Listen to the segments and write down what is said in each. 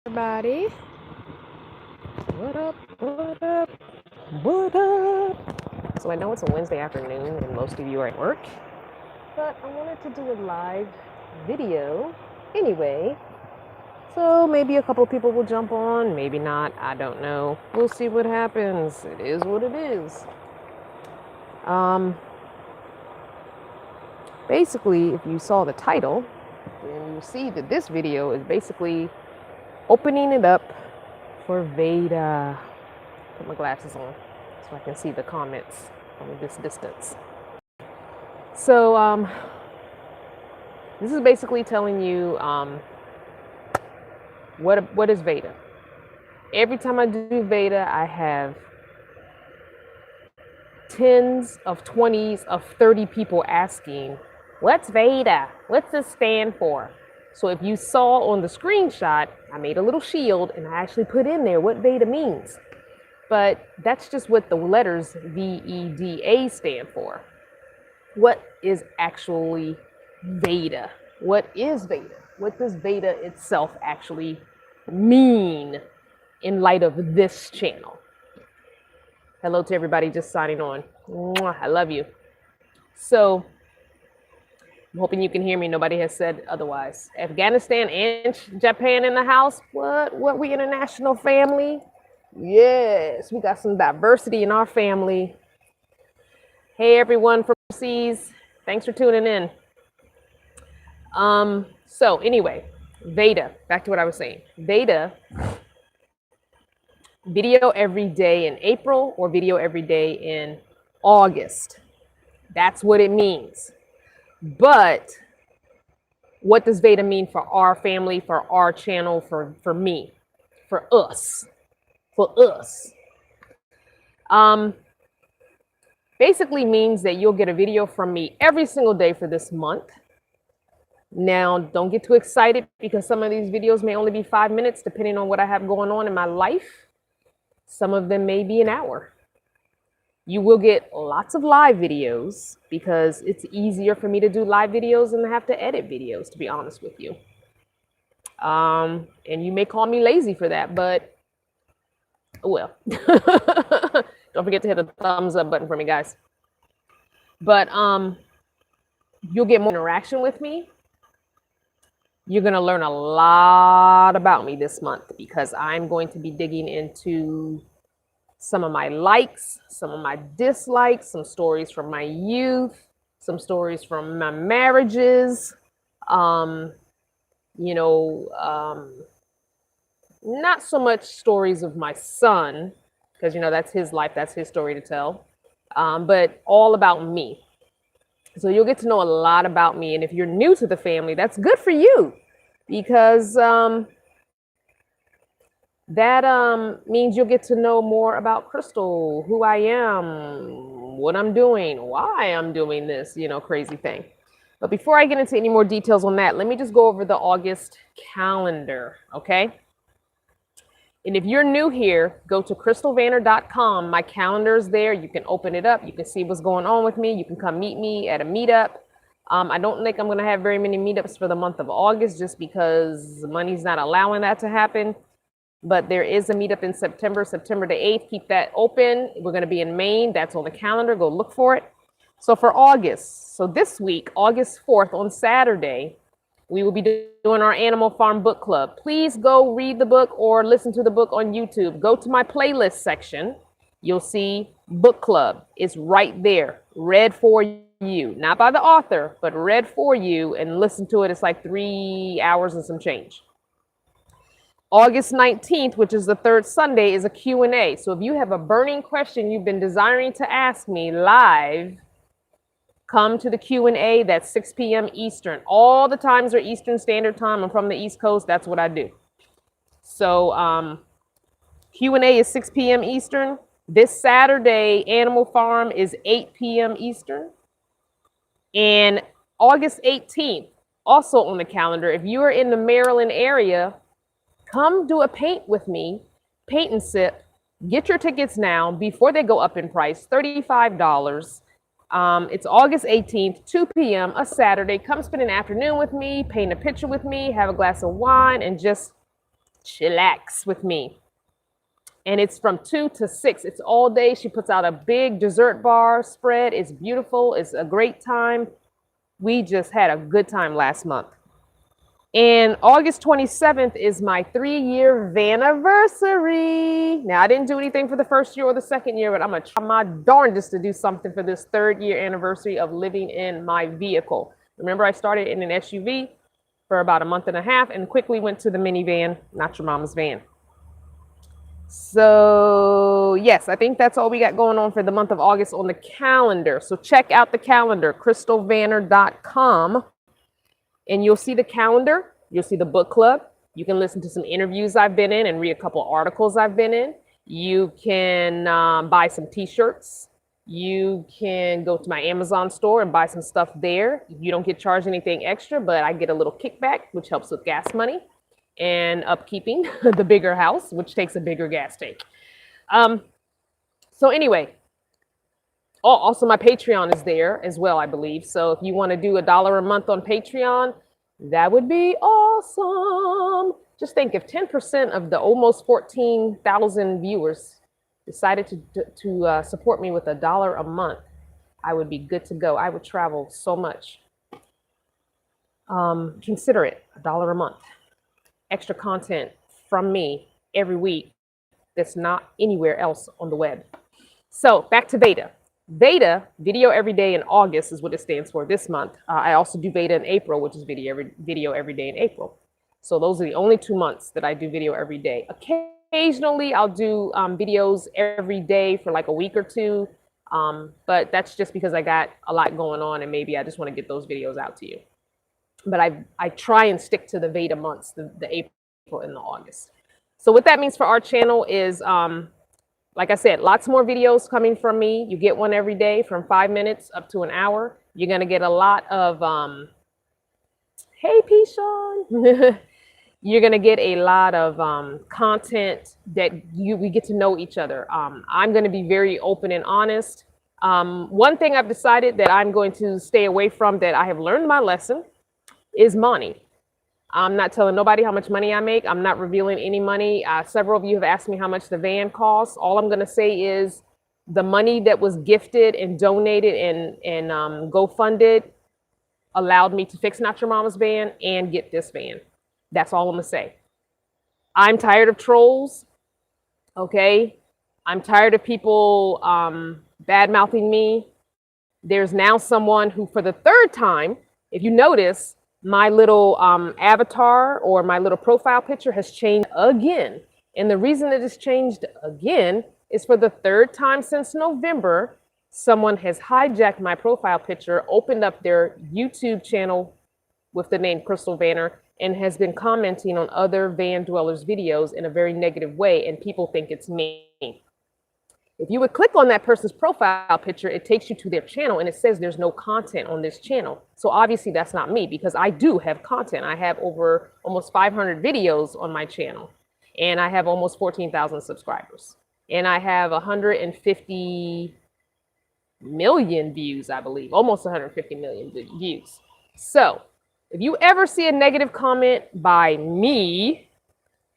Everybody, what up, what up, what up? So I know it's a Wednesday afternoon and most of you are at work, but I wanted to do a live video anyway. So maybe a couple of people will jump on, maybe not, I don't know. We'll see what happens. It is what it is. Basically, if you saw the title, then you see that this video is basically opening it up for Veda. Put my glasses on so I can see the comments from this distance. So this is basically telling you what is Veda. Every time I do Veda, I have tens of 20s of 30 people asking, what's Veda? What's this stand for? So if you saw on the screenshot, I made a little shield and I actually put in there what Veda means. But that's just what the letters VEDA stand for. What is actually Veda? What is Veda? What does Veda itself actually mean in light of this channel? Hello to everybody just signing on. I love you. So I'm hoping you can hear me. Nobody has said otherwise. Afghanistan and Japan in the house. What we international family? Yes, we got some diversity in our family. Hey everyone from overseas. Thanks for tuning in. So anyway, Veda, back to what I was saying. Veda, video every day in April or video every day in August. That's what it means. But what does Veda mean for our family, for our channel, for me, for us? Basically means that you'll get a video from me every single day for this month. Now, don't get too excited because some of these videos may only be 5 minutes depending on what I have going on in my life. Some of them may be an hour. You will get lots of live videos because it's easier for me to do live videos than to have to edit videos, to be honest with you. And you may call me lazy for that, but well, don't forget to hit the thumbs up button for me, guys. But you'll get more interaction with me. You're going to learn a lot about me this month because I'm going to be digging into some of my likes, some of my dislikes, some stories from my youth, some stories from my marriages, not so much stories of my son, because, that's his life, that's his story to tell, but all about me. So you'll get to know a lot about me. And if you're new to the family, that's good for you because that means you'll get to know more about Crystal, who I am, what I'm doing, why I'm doing this, crazy thing. But before I get into any more details on that, let me just go over the August calendar, okay? And if you're new here, go to crystalvanner.com. My calendar is there. You can open it up. You can see what's going on with me. You can come meet me at a meetup. I don't think I'm going to have very many meetups for the month of August just because money's not allowing that to happen. But there is a meetup in September the 8th. Keep that open. We're going to be in Maine. That's on the calendar. Go look for it. So for August, so this week, August 4th on Saturday, we will be doing our Animal Farm book club. Please go read the book or listen to the book on YouTube. Go to my playlist section. You'll see book club. It's right there, read for you. Not by the author, but read for you, and listen to it. It's like 3 hours and some change. August 19th, which is the third Sunday, is a Q&A. So if you have a burning question you've been desiring to ask me live, come to the Q&A. That's 6 p.m. Eastern. All the times are Eastern Standard Time. I'm from the East Coast. That's what I do. So Q&A is 6 p.m. Eastern. This Saturday, Animal Farm is 8 p.m. Eastern. And August 18th, also on the calendar, if you are in the Maryland area, come do a paint with me, paint and sip. Get your tickets now before they go up in price, $35. It's August 18th, 2 p.m., a Saturday. Come spend an afternoon with me, paint a picture with me, have a glass of wine, and just chillax with me. And it's from 2 to 6. It's all day. She puts out a big dessert bar spread. It's beautiful. It's a great time. We just had a good time last month. And August 27th is my 3-year Vaniversary. Now, I didn't do anything for the first year or the second year, but I'm going to try my darndest to do something for this 3rd year anniversary of living in my vehicle. Remember, I started in an SUV for about a month and a half and quickly went to the minivan, not your mama's van. So yes, I think that's all we got going on for the month of August on the calendar. So check out the calendar, crystalvanner.com, and you'll see the calendar. You'll see the book club. You can listen to some interviews I've been in and read a couple articles I've been in. You can buy some t-shirts. You can go to my Amazon store and buy some stuff there. You don't get charged anything extra, but I get a little kickback, which helps with gas money and upkeeping the bigger house, which takes a bigger gas tank. So anyway, also my Patreon is there as well, I believe. So if you want to do $1 a month on Patreon, that would be awesome. Just think, if 10% of the almost 14,000 viewers decided to support me with $1 a month, I would be good to go. I would travel so much. Consider it $1 a month. Extra content from me every week that's not anywhere else on the web. So back to Veda. Veda, video every day in August, is what it stands for this month. I also do Veda in April, which is video every day in April. So those are the only 2 months that I do video every day. Occasionally, I'll do videos every day for like a week or two. But that's just because I got a lot going on and maybe I just want to get those videos out to you. But I try and stick to the Veda months, the April and the August. So what that means for our channel is, like I said, lots more videos coming from me. You get one every day from 5 minutes up to an hour. You're going to get a lot of, hey, P-Sean. You're going to get a lot of content that we get to know each other. I'm going to be very open and honest. One thing I've decided that I'm going to stay away from, that I have learned my lesson, is money. I'm not telling nobody how much money I make. I'm not revealing any money. Several of you have asked me how much the van costs. All I'm going to say is the money that was gifted and donated and GoFunded allowed me to fix Not Your Mama's van and get this van. That's all I'm going to say. I'm tired of trolls. Okay. I'm tired of people bad-mouthing me. There's now someone who, for the 3rd time, if you notice, my little avatar or my little profile picture has changed again. And the reason it has changed again is, for the 3rd time since November, someone has hijacked my profile picture, opened up their YouTube channel with the name Crystal Vanner, and has been commenting on other van dwellers videos in a very negative way, and people think it's me. If you would click on that person's profile picture, it takes you to their channel and it says there's no content on this channel. So obviously that's not me, because I do have content. I have over almost 500 videos on my channel, and I have almost 14,000 subscribers, and I have 150 million views, I believe, almost 150 million views. So if you ever see a negative comment by me,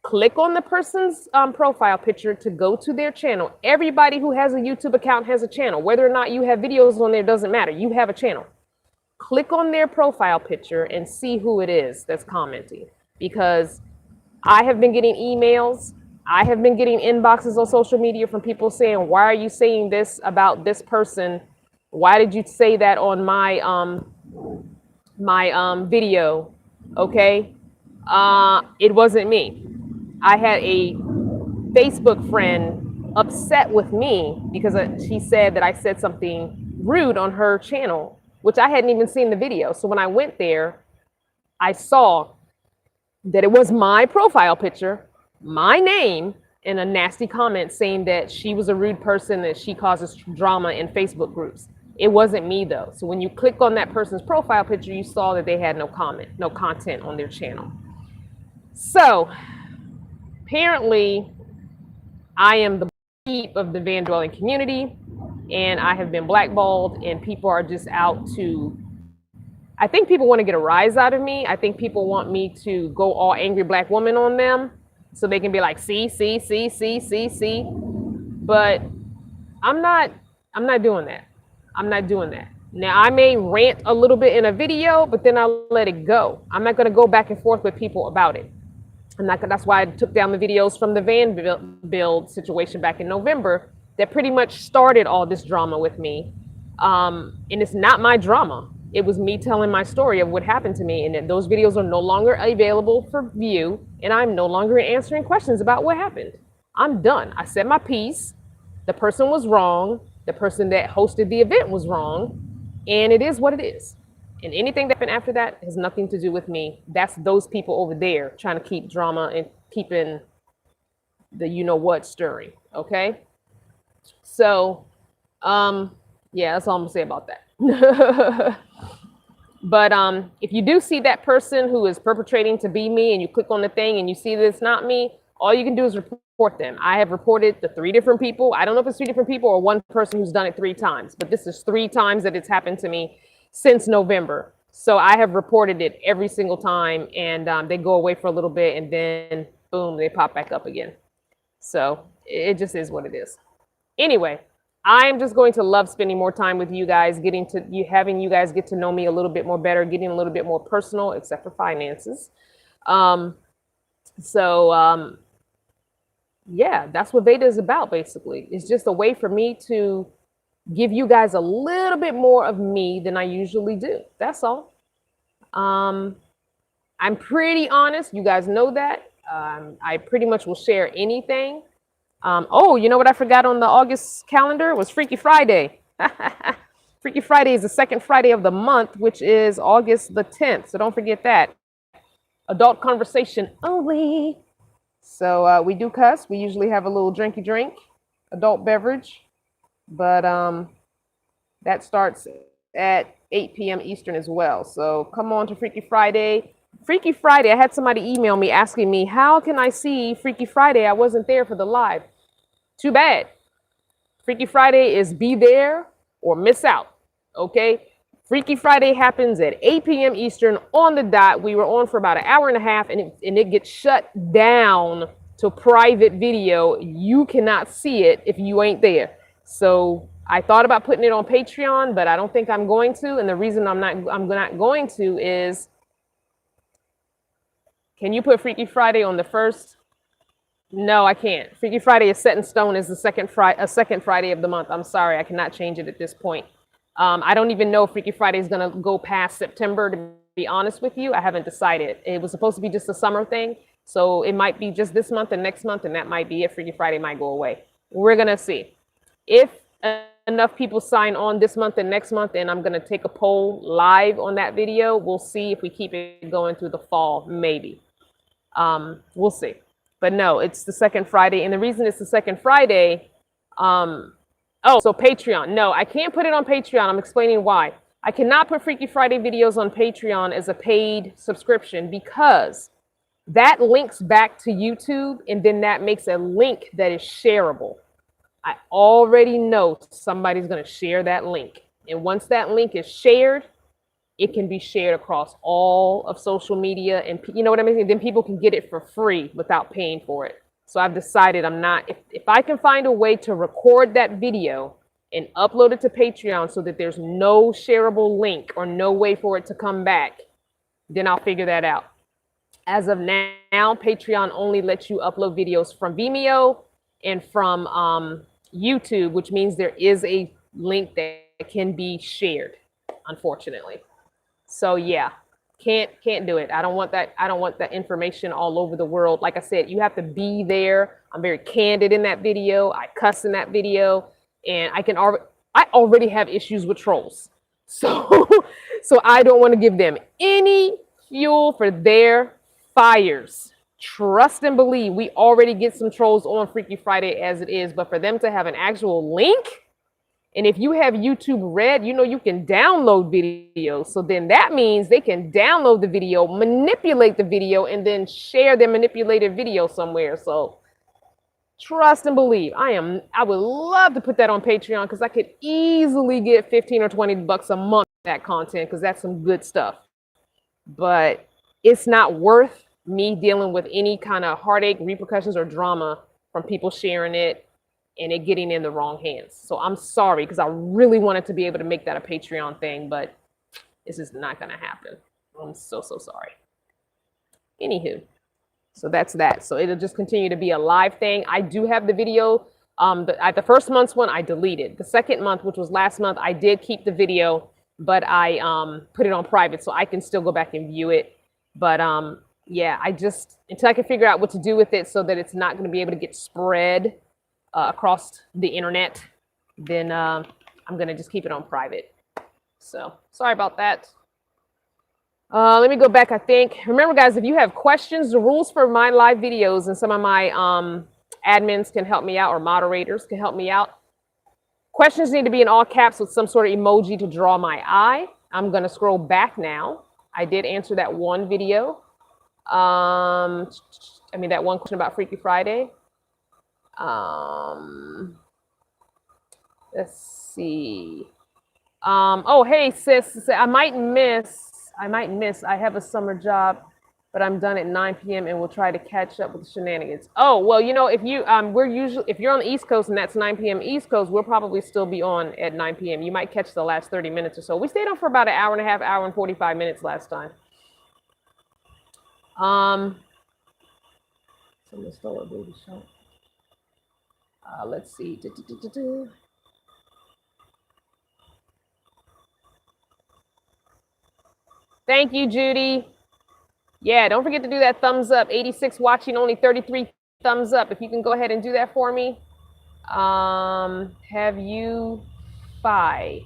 click on the person's profile picture to go to their channel. Everybody who has a YouTube account has a channel. Whether or not you have videos on there doesn't matter. You have a channel. Click on their profile picture and see who it is that's commenting. Because I have been getting emails. I have been getting inboxes on social media from people saying, why are you saying this about this person? Why did you say that on my video? Okay. It wasn't me. I had a Facebook friend upset with me because she said that I said something rude on her channel, which I hadn't even seen the video. So when I went there, I saw that it was my profile picture, my name, and a nasty comment saying that she was a rude person, that she causes drama in Facebook groups. It wasn't me though. So when you click on that person's profile picture, you saw that they had no content on their channel. So apparently, I am the sheep of the van dwelling community, and I have been blackballed, and people are just out to, I think people want to get a rise out of me. I think people want me to go all angry black woman on them, so they can be like, see. But I'm not doing that. I'm not doing that. Now I may rant a little bit in a video, but then I'll let it go. I'm not going to go back and forth with people about it. That's why I took down the videos from the van build situation back in November that pretty much started all this drama with me. And it's not my drama. It was me telling my story of what happened to me. And those videos are no longer available for view. And I'm no longer answering questions about what happened. I'm done. I said my piece. The person was wrong. The person that hosted the event was wrong. And it is what it is. And anything that happened after that has nothing to do with me. That's those people over there trying to keep drama and keeping the you know what stirring. Okay. So, yeah, that's all I'm gonna say about that. But if you do see that person who is perpetrating to be me and you click on the thing and you see that it's not me, all you can do is report them. I have reported the 3 different people. I don't know if it's 3 different people or one person who's done it 3 times, but this is 3 times that it's happened to me since November. So I have reported it every single time, and they go away for a little bit and then boom, they pop back up again. So it just is what it is. Anyway, I'm just going to love spending more time with you guys, having you guys get to know me a little bit more better, getting a little bit more personal, except for finances. Yeah, that's what Veda is about, basically. It's just a way for me to give you guys a little bit more of me than I usually do. That's all. I'm pretty honest. You guys know that. I pretty much will share anything. Oh, you know what I forgot on the August calendar was Freaky Friday. Freaky Friday is the second Friday of the month, which is August the 10th. So don't forget that. Adult conversation only. So we do cuss. We usually have a little drinky drink, adult beverage. But that starts at 8 p.m. Eastern as well. So come on to Freaky Friday. Freaky Friday, I had somebody email me asking me, how can I see Freaky Friday? I wasn't there for the live. Too bad. Freaky Friday is be there or miss out. Okay? Freaky Friday happens at 8 p.m. Eastern on the dot. We were on for about an hour and a half, and it gets shut down to private video. You cannot see it if you ain't there. So I thought about putting it on Patreon, but I don't think I'm going to. And the reason I'm not going to is, can you put Freaky Friday on the first? No, I can't. Freaky Friday is set in stone as the second Friday of the month. I'm sorry, I cannot change it at this point. I don't even know if Freaky Friday is going to go past September, to be honest with you. I haven't decided. It was supposed to be just a summer thing. So it might be just this month and next month, and that might be it. Freaky Friday might go away. We're going to see. If enough people sign on this month and next month, and I'm going to take a poll live on that video, we'll see if we keep it going through the fall, maybe. We'll see. But no, it's the second Friday. And the reason it's the second Friday, so Patreon. No, I can't put it on Patreon. I'm explaining why. I cannot put Freaky Friday videos on Patreon as a paid subscription because that links back to YouTube, and then that makes a link that is shareable. I already know somebody's going to share that link. And once that link is shared, it can be shared across all of social media. And you know what I mean? And then people can get it for free without paying for it. So I've decided I'm not, if I can find a way to record that video and upload it to Patreon so that there's no shareable link or no way for it to come back, then I'll figure that out. As of now, Patreon only lets you upload videos from Vimeo and from YouTube, which means there is a link that can be shared, unfortunately. So yeah, can't do it. I don't want that information all over the world. Like I said, you have to be there. I'm very candid in that video. I cuss in that video, and I already have issues with trolls. So I don't want to give them any fuel for their fires. Trust and believe, we already get some trolls on Freaky Friday as it is, but for them to have an actual link, and if you have YouTube Red, you know you can download videos. So then that means they can download the video, manipulate the video, and then share their manipulated video somewhere. So trust and believe, I would love to put that on Patreon because I could easily get 15 or 20 bucks a month for that content because that's some good stuff. But it's not worth me dealing with any kind of heartache, repercussions, or drama from people sharing it and it getting in the wrong hands. So I'm sorry, because I really wanted to be able to make that a Patreon thing, but this is not going to happen. I'm so sorry. Anywho, so that's that. So it'll just continue to be a live thing. I do have the video. At the first month's one, I deleted. The second month, which was last month, I did keep the video, but I put it on private so I can still go back and view it. But yeah, I just, until I can figure out what to do with it so that it's not going to be able to get spread across the internet, then I'm going to just keep it on private. So sorry about that. Let me go back, I think. Remember, guys, if you have questions, the rules for my live videos, and some of my admins can help me out, or moderators can help me out. Questions need to be in all caps with some sort of emoji to draw my eye. I'm going to scroll back now. I did answer that one video. I mean, that one question about Freaky Friday. Let's see. Oh, hey, sis. I might miss. I have a summer job, but I'm done at 9 p.m. and we'll try to catch up with the shenanigans. Oh, well, you know, if you if you're on the East Coast and that's 9 p.m. East Coast, we'll probably still be on at 9 p.m. You might catch the last 30 minutes or so. We stayed on for about an hour and a half, hour and 45 minutes last time. Someone stole a baby shot. Let's see. Thank you, Judy. Yeah, don't forget to do that thumbs up. 86 watching, only 33 thumbs up. If you can go ahead and do that for me. Have you fi?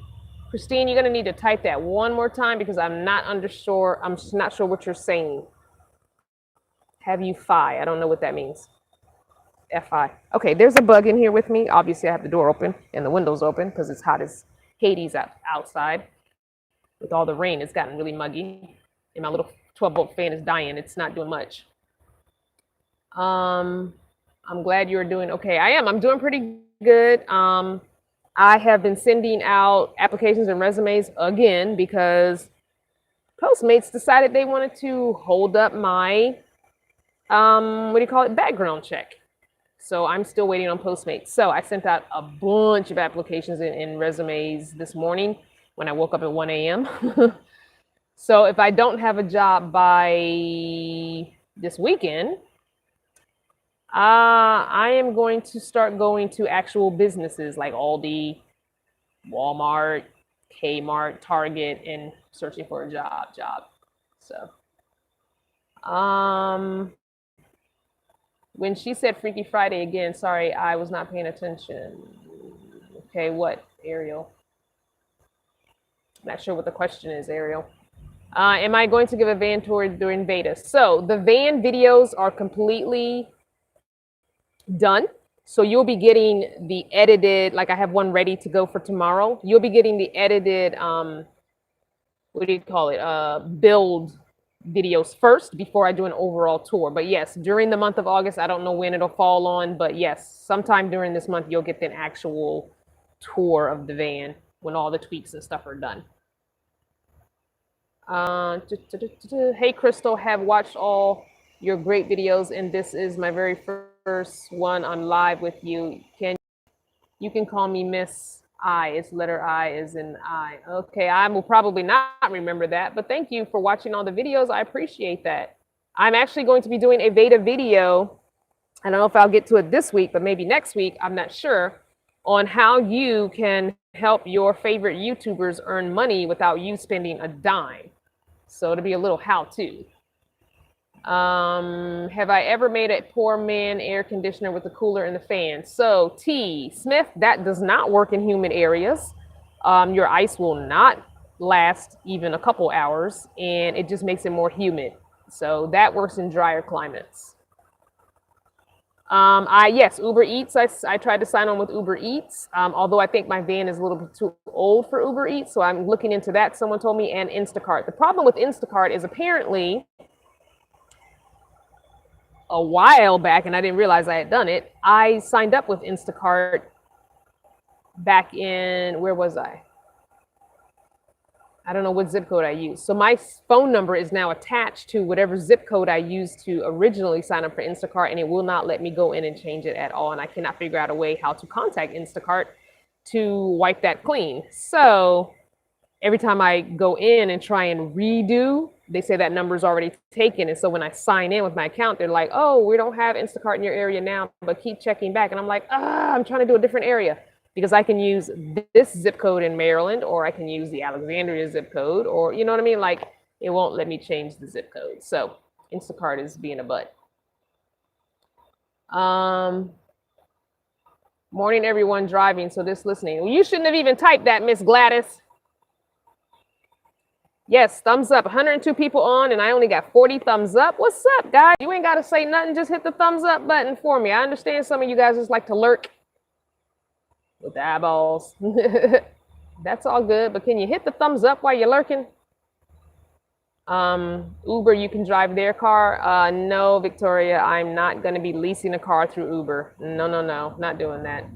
Christine, you're gonna need to type that one more time because I'm not sure. I'm just not sure what you're saying. Have you fi? I don't know what that means. Fi. Okay, there's a bug in here with me. Obviously, I have the door open and the windows open because it's hot as Hades outside. With all the rain, it's gotten really muggy. And my little 12-volt fan is dying. It's not doing much. I'm glad you're doing okay. I am. I'm doing pretty good. I have been sending out applications and resumes again because Postmates decided they wanted to hold up my, background check. So I'm still waiting on Postmates. So I sent out a bunch of applications and resumes this morning when I woke up at 1 a.m. So if I don't have a job by this weekend, I am going to start going to actual businesses like Aldi, Walmart, Kmart, Target, and searching for a job. So, when she said Freaky Friday again, sorry, I was not paying attention. Okay, what, Ariel? Not sure what the question is, Ariel. Am I going to give a van tour during Veda? So the van videos are completely done. So you'll be getting the edited, like I have one ready to go for tomorrow. You'll be getting the edited, build videos first before I do an overall tour. But yes, during the month of August, I don't know when it'll fall on, but yes, sometime during this month, you'll get an actual tour of the van when all the tweaks and stuff are done. Hey, Crystal, have watched all your great videos, and this is my very first one. I'm live with you. You can call me Miss I. It's letter I is in I. Okay, I will probably not remember that, but thank you for watching all the videos. I appreciate that. I'm actually going to be doing a Veda video. I don't know if I'll get to it this week, but maybe next week. I'm not sure. On how you can help your favorite YouTubers earn money without you spending a dime. So it'll be a little how-to. Have I ever made a poor man air conditioner with the cooler and the fan? So T. Smith, that does not work in humid areas. Your ice will not last even a couple hours, and it just makes it more humid. So that works in drier climates. Yes, Uber Eats. I tried to sign on with Uber Eats, although I think my van is a little bit too old for Uber Eats, so I'm looking into that. Someone told me, and Instacart. The problem with Instacart is apparently a while back, and I didn't realize I had done it. I signed up with Instacart back in, where was I? I don't know what zip code I use. So my phone number is now attached to whatever zip code I used to originally sign up for Instacart, and it will not let me go in and change it at all. And I cannot figure out a way how to contact Instacart to wipe that clean. So every time I go in and try and redo, they say that number is already taken. And so when I sign in with my account, they're like, oh, we don't have Instacart in your area now, but keep checking back. And I'm like, I'm trying to do a different area. Because I can use this zip code in Maryland, or I can use the Alexandria zip code, or you know what I mean? Like, it won't let me change the zip code. So Instacart is being a butt. Morning, everyone driving. So this listening. Well, you shouldn't have even typed that, Miss Gladys. Yes, thumbs up. 102 people on, and I only got 40 thumbs up. What's up, guys? You ain't got to say nothing. Just hit the thumbs up button for me. I understand some of you guys just like to lurk with the eyeballs. That's all good, but can you hit the thumbs up while you're lurking? Uber, you can drive their car. No, Victoria, I'm not going to be leasing a car through Uber. No, not doing that.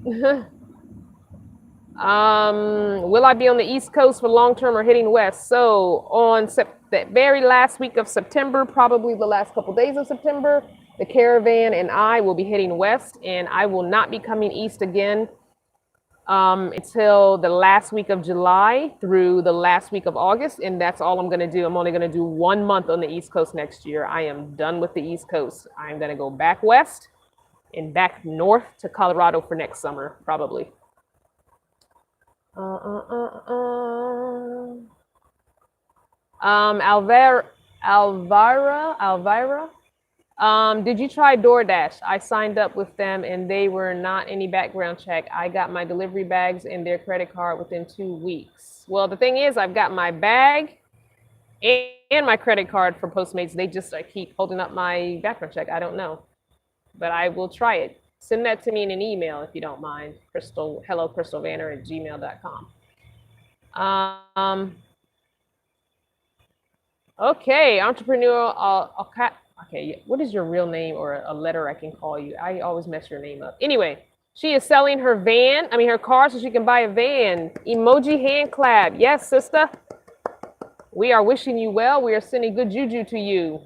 Will I be on the East Coast for long term or heading west? So on the very last week of September, probably the last couple days of September, the caravan and I will be heading west, and I will not be coming east again until the last week of July through the last week of August, and that's all I'm going to do. I'm only going to do 1 month on the East Coast next year. I am done with the East Coast. I'm going to go back west and back north to Colorado for next summer, probably. Alvira. Did you try DoorDash? I signed up with them and they were not any background check. I got my delivery bags and their credit card within 2 weeks. Well, the thing is, I've got my bag and my credit card for Postmates. They just keep holding up my background check. I don't know, but I will try it. Send that to me in an email if you don't mind. crystalvanner@gmail.com. Okay, entrepreneurial. Okay, what is your real name or a letter I can call you? I always mess your name up. Anyway, she is selling her car so she can buy a van. Emoji hand clap. Yes, sister. We are wishing you well. We are sending good juju to you.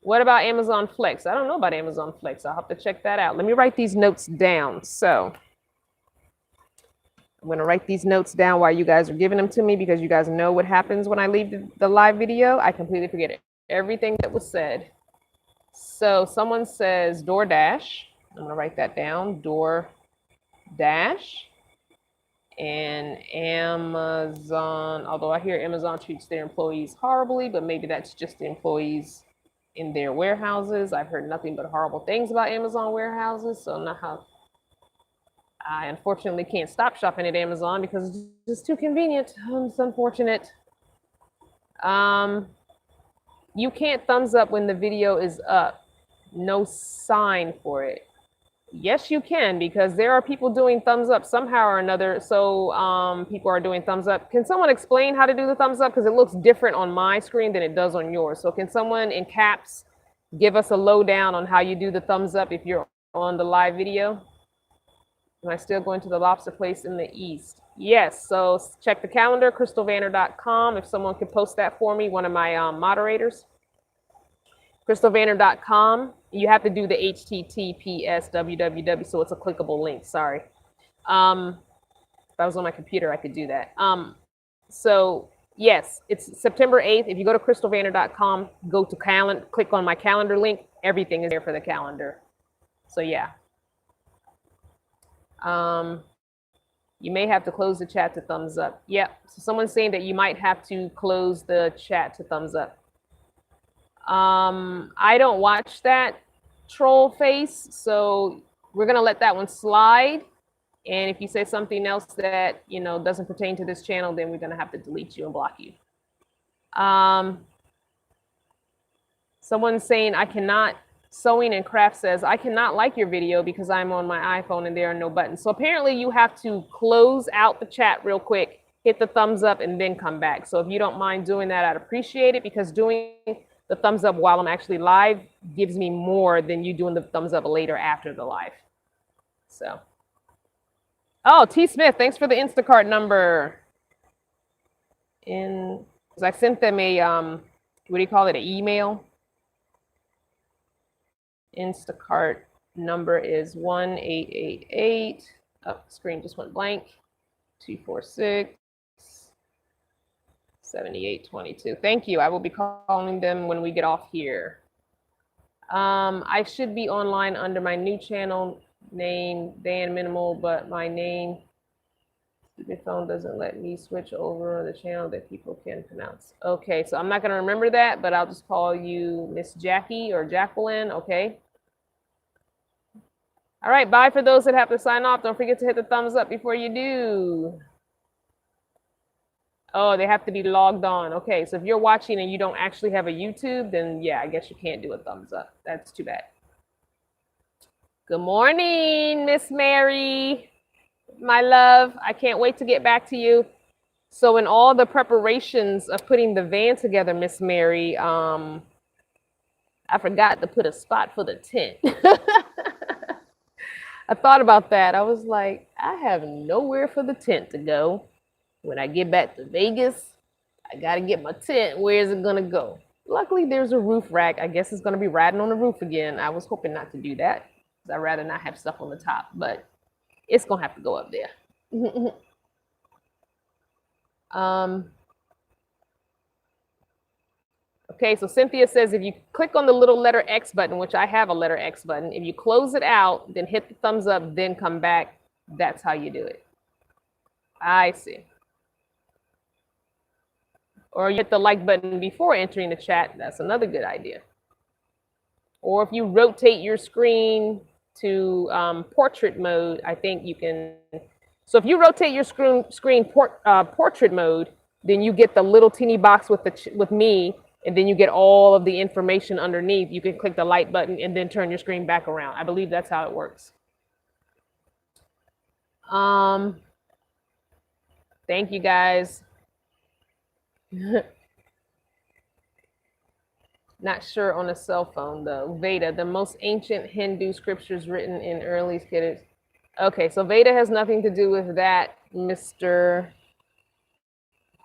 What about Amazon Flex? I don't know about Amazon Flex. I'll have to check that out. Let me write these notes down. So I'm going to write these notes down while you guys are giving them to me, because you guys know what happens when I leave the live video. I completely forget it. Everything that was said. So someone says DoorDash. I'm going to write that down. DoorDash. And Amazon, although I hear Amazon treats their employees horribly, but maybe that's just the employees in their warehouses. I've heard nothing but horrible things about Amazon warehouses. So I unfortunately can't stop shopping at Amazon because it's just too convenient. It's unfortunate. You can't thumbs up when the video is up. No sign for it. Yes, you can, because there are people doing thumbs up somehow or another. So people are doing thumbs up. Can someone explain how to do the thumbs up? Because it looks different on my screen than it does on yours. So can someone in caps give us a lowdown on how you do the thumbs up if you're on the live video? Am I still going to the lobster place in the east? Yes, so check the calendar, crystalvanner.com. If someone could post that for me, one of my moderators. crystalvanner.com. You have to do the HTTPS www, so it's a clickable link. Sorry. If I was on my computer, I could do that. So yes, it's September 8th. If you go to crystalvanner.com, go to calendar, click on my calendar link. Everything is there for the calendar. So yeah. You may have to close the chat to thumbs up. Yep. So someone's saying that you might have to close the chat to thumbs up. I don't watch that troll face, so we're gonna let that one slide. And if you say something else that doesn't pertain to this channel, then we're gonna have to delete you and block you. Someone's saying I cannot. Sewing and Craft says, I cannot like your video because I'm on my iPhone and there are no buttons. So apparently you have to close out the chat real quick, hit the thumbs up, and then come back. So if you don't mind doing that, I'd appreciate it, because doing the thumbs up while I'm actually live gives me more than you doing the thumbs up later after the live. So, oh, T. Smith, thanks for the Instacart number. in, because I sent them a, what do you call it, an email. Instacart number is 1888. Oh, screen just went blank. 246 7822. Thank you. I will be calling them when we get off here. I should be online under my new channel name, Dan Minimal, but my name, stupid phone doesn't let me switch over the channel that people can pronounce. Okay, so I'm not going to remember that, but I'll just call you Miss Jackie or Jacqueline, okay? All right, bye for those that have to sign off. Don't forget to hit the thumbs up before you do. Oh, they have to be logged on. Okay, so if you're watching and you don't actually have a YouTube, then yeah, I guess you can't do a thumbs up. That's too bad. Good morning, Miss Mary, my love. I can't wait to get back to you. So in all the preparations of putting the van together, Miss Mary, I forgot to put a spot for the tent. I thought about that. I was like, I have nowhere for the tent to go. When I get back to Vegas, I gotta get my tent. Where is it gonna go? Luckily, there's a roof rack. I guess it's gonna be riding on the roof again. I was hoping not to do that, because I'd rather not have stuff on the top, but it's gonna have to go up there. Okay, so Cynthia says if you click on the little letter X button, which I have a letter X button, if you close it out, then hit the thumbs up, then come back. That's how you do it. I see. Or you hit the like button before entering the chat. That's another good idea. Or if you rotate your screen to portrait mode, I think you can. So if you rotate your screen portrait mode, then you get the little teeny box with me, and then you get all of the information underneath. You can click the light button and then turn your screen back around. I believe that's how it works. Thank you guys. Not sure on a cell phone though. Veda, the most ancient Hindu scriptures written in early Skittish. Okay, so Veda has nothing to do with that, Mr.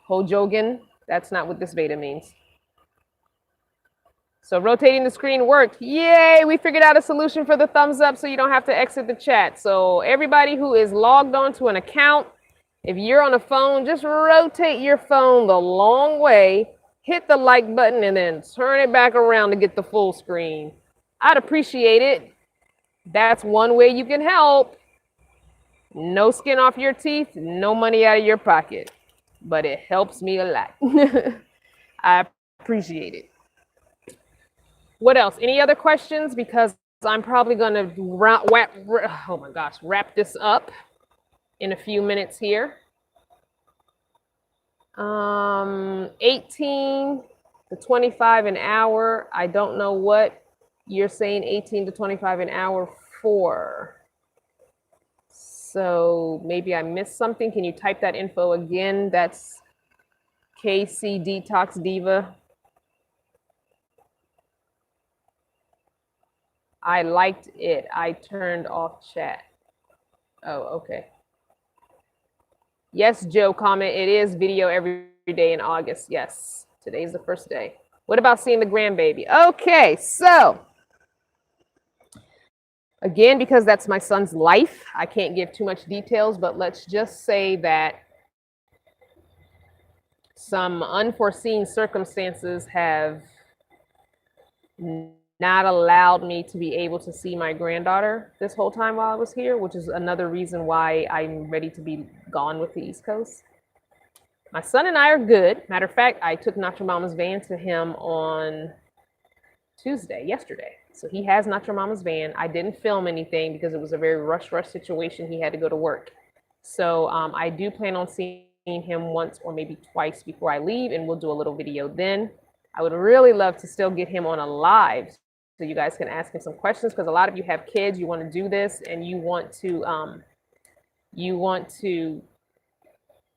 Hojogan. That's not what this Veda means. So rotating the screen worked. Yay, we figured out a solution for the thumbs up so you don't have to exit the chat. So everybody who is logged on to an account, if you're on a phone, just rotate your phone the long way, hit the like button, and then turn it back around to get the full screen. I'd appreciate it. That's one way you can help. No skin off your teeth, no money out of your pocket. But it helps me a lot. I appreciate it. What else? Any other questions? Because I'm probably going to wrap this up in a few minutes here. 18 to 25 an hour. I don't know what you're saying 18 to 25 an hour for. So maybe I missed something. Can you type that info again? That's KC Detox Diva. I liked it. I turned off chat. Oh, okay. Yes, Joe, comment. It is video every day in August. Yes, today's the first day. What about seeing the grandbaby? Okay, so again, because that's my son's life, I can't give too much details, but let's just say that some unforeseen circumstances have not allowed me to be able to see my granddaughter this whole time while I was here, which is another reason why I'm ready to be gone with the East Coast. My son and I are good. Matter of fact, I took Nacho Mama's van to him on yesterday. So he has Nacho Mama's van. I didn't film anything because it was a very rush situation. He had to go to work. So I do plan on seeing him once or maybe twice before I leave, and we'll do a little video then. I would really love to still get him on a live so you guys can ask him some questions, because a lot of you have kids, you want to do this, and you want to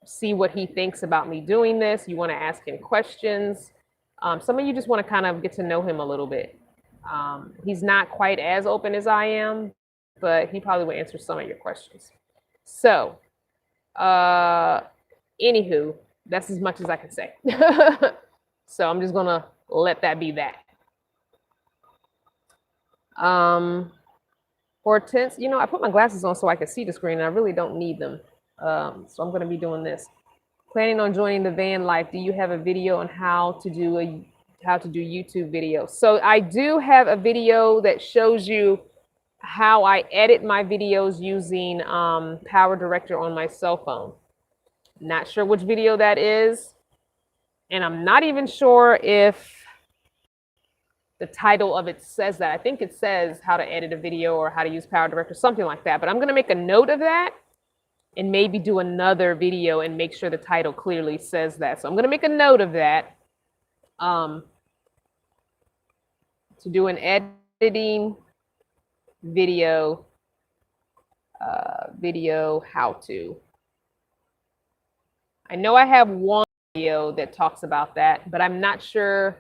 see what he thinks about me doing this. You want to ask him questions. Some of you just want to kind of get to know him a little bit. He's not quite as open as I am, but he probably will answer some of your questions. So, anywho, That's as much as I can say. So I'm just gonna let that be that. Hortense, you know, I put my glasses on so I can see the screen, and I really don't need them. So I'm gonna be doing this. Planning on joining the van life. Do you have a video on how to do YouTube videos? So I do have a video that shows you how I edit my videos using Power Director on my cell phone. Not sure which video that is, and I'm not even sure if the title of it says that. I think it says how to edit a video or how to use Power Director, something like that. But I'm going to make a note of that and maybe do another video and make sure the title clearly says that. So I'm going to make a note of that to do an editing video, how to. I know I have one video that talks about that, but I'm not sure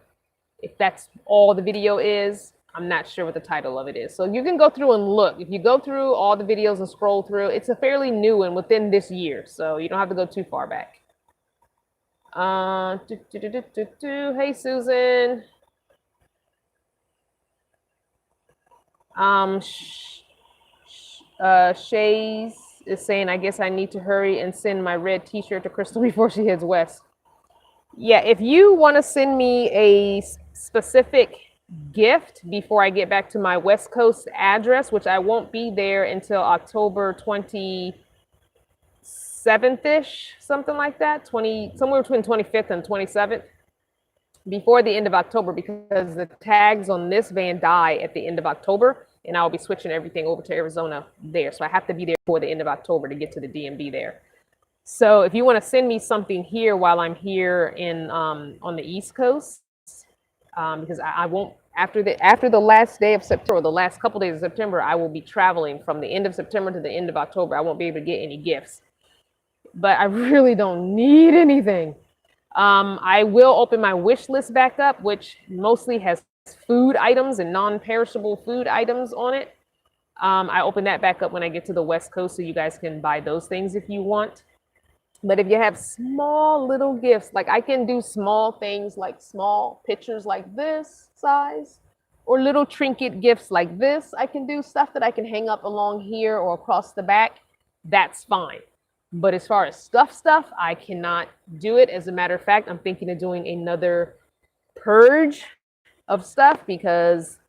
if that's all the video is. I'm not sure what the title of it is. So you can go through and look. If you go through all the videos and scroll through, it's a fairly new one within this year. So you don't have to go too far back. Hey, Susan. Shays is saying, I guess I need to hurry and send my red t-shirt to Crystal before she heads west. Yeah, if you want to send me a specific gift before I get back to my West Coast address, which I won't be there until October 27th-ish, something like that, somewhere between 25th and 27th, before the end of October, because the tags on this van die at the end of October, and I'll be switching everything over to Arizona there. So I have to be there before the end of October to get to the DMV there. So if you want to send me something here while I'm here in on the East Coast, because I won't, after the last day of September, or the last couple days of September, I will be traveling from the end of September to the end of October. I won't be able to get any gifts, but I really don't need anything. I will open my wish list back up, which mostly has food items and non-perishable food items on it. I open that back up when I get to the West Coast, so you guys can buy those things if you want. But if you have small little gifts, like I can do small things like small pictures like this size, or little trinket gifts like this. I can do stuff that I can hang up along here or across the back. That's fine. But as far as stuff, I cannot do it. As a matter of fact, I'm thinking of doing another purge of stuff, because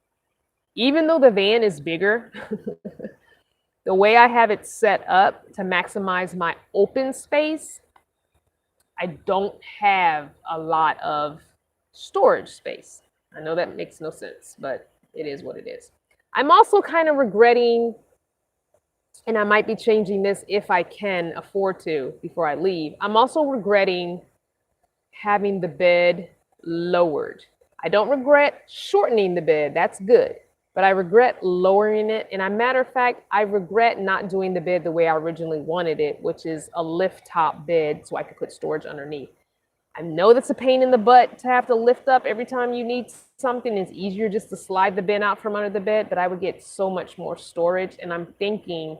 even though the van is bigger, the way I have it set up to maximize my open space, I don't have a lot of storage space. I know that makes no sense, but it is what it is. I'm also kind of regretting, and I might be changing this if I can afford to before I leave. I'm also regretting having the bed lowered. I don't regret shortening the bed. That's good. But I regret lowering it. And as a matter of fact, I regret not doing the bed the way I originally wanted it, which is a lift top bed so I could put storage underneath. I know that's a pain in the butt to have to lift up every time you need something. It's easier just to slide the bin out from under the bed, but I would get so much more storage. And I'm thinking,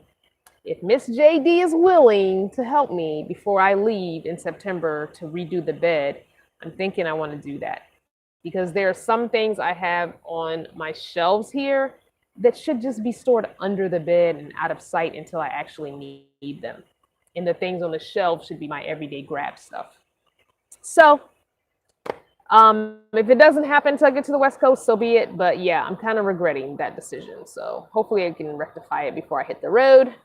if Miss JD is willing to help me before I leave in September to redo the bed, I'm thinking I want to do that. Because there are some things I have on my shelves here that should just be stored under the bed and out of sight until I actually need them. And the things on the shelf should be my everyday grab stuff. So if it doesn't happen until I get to the West Coast, so be it. But yeah, I'm kind of regretting that decision. So hopefully I can rectify it before I hit the road.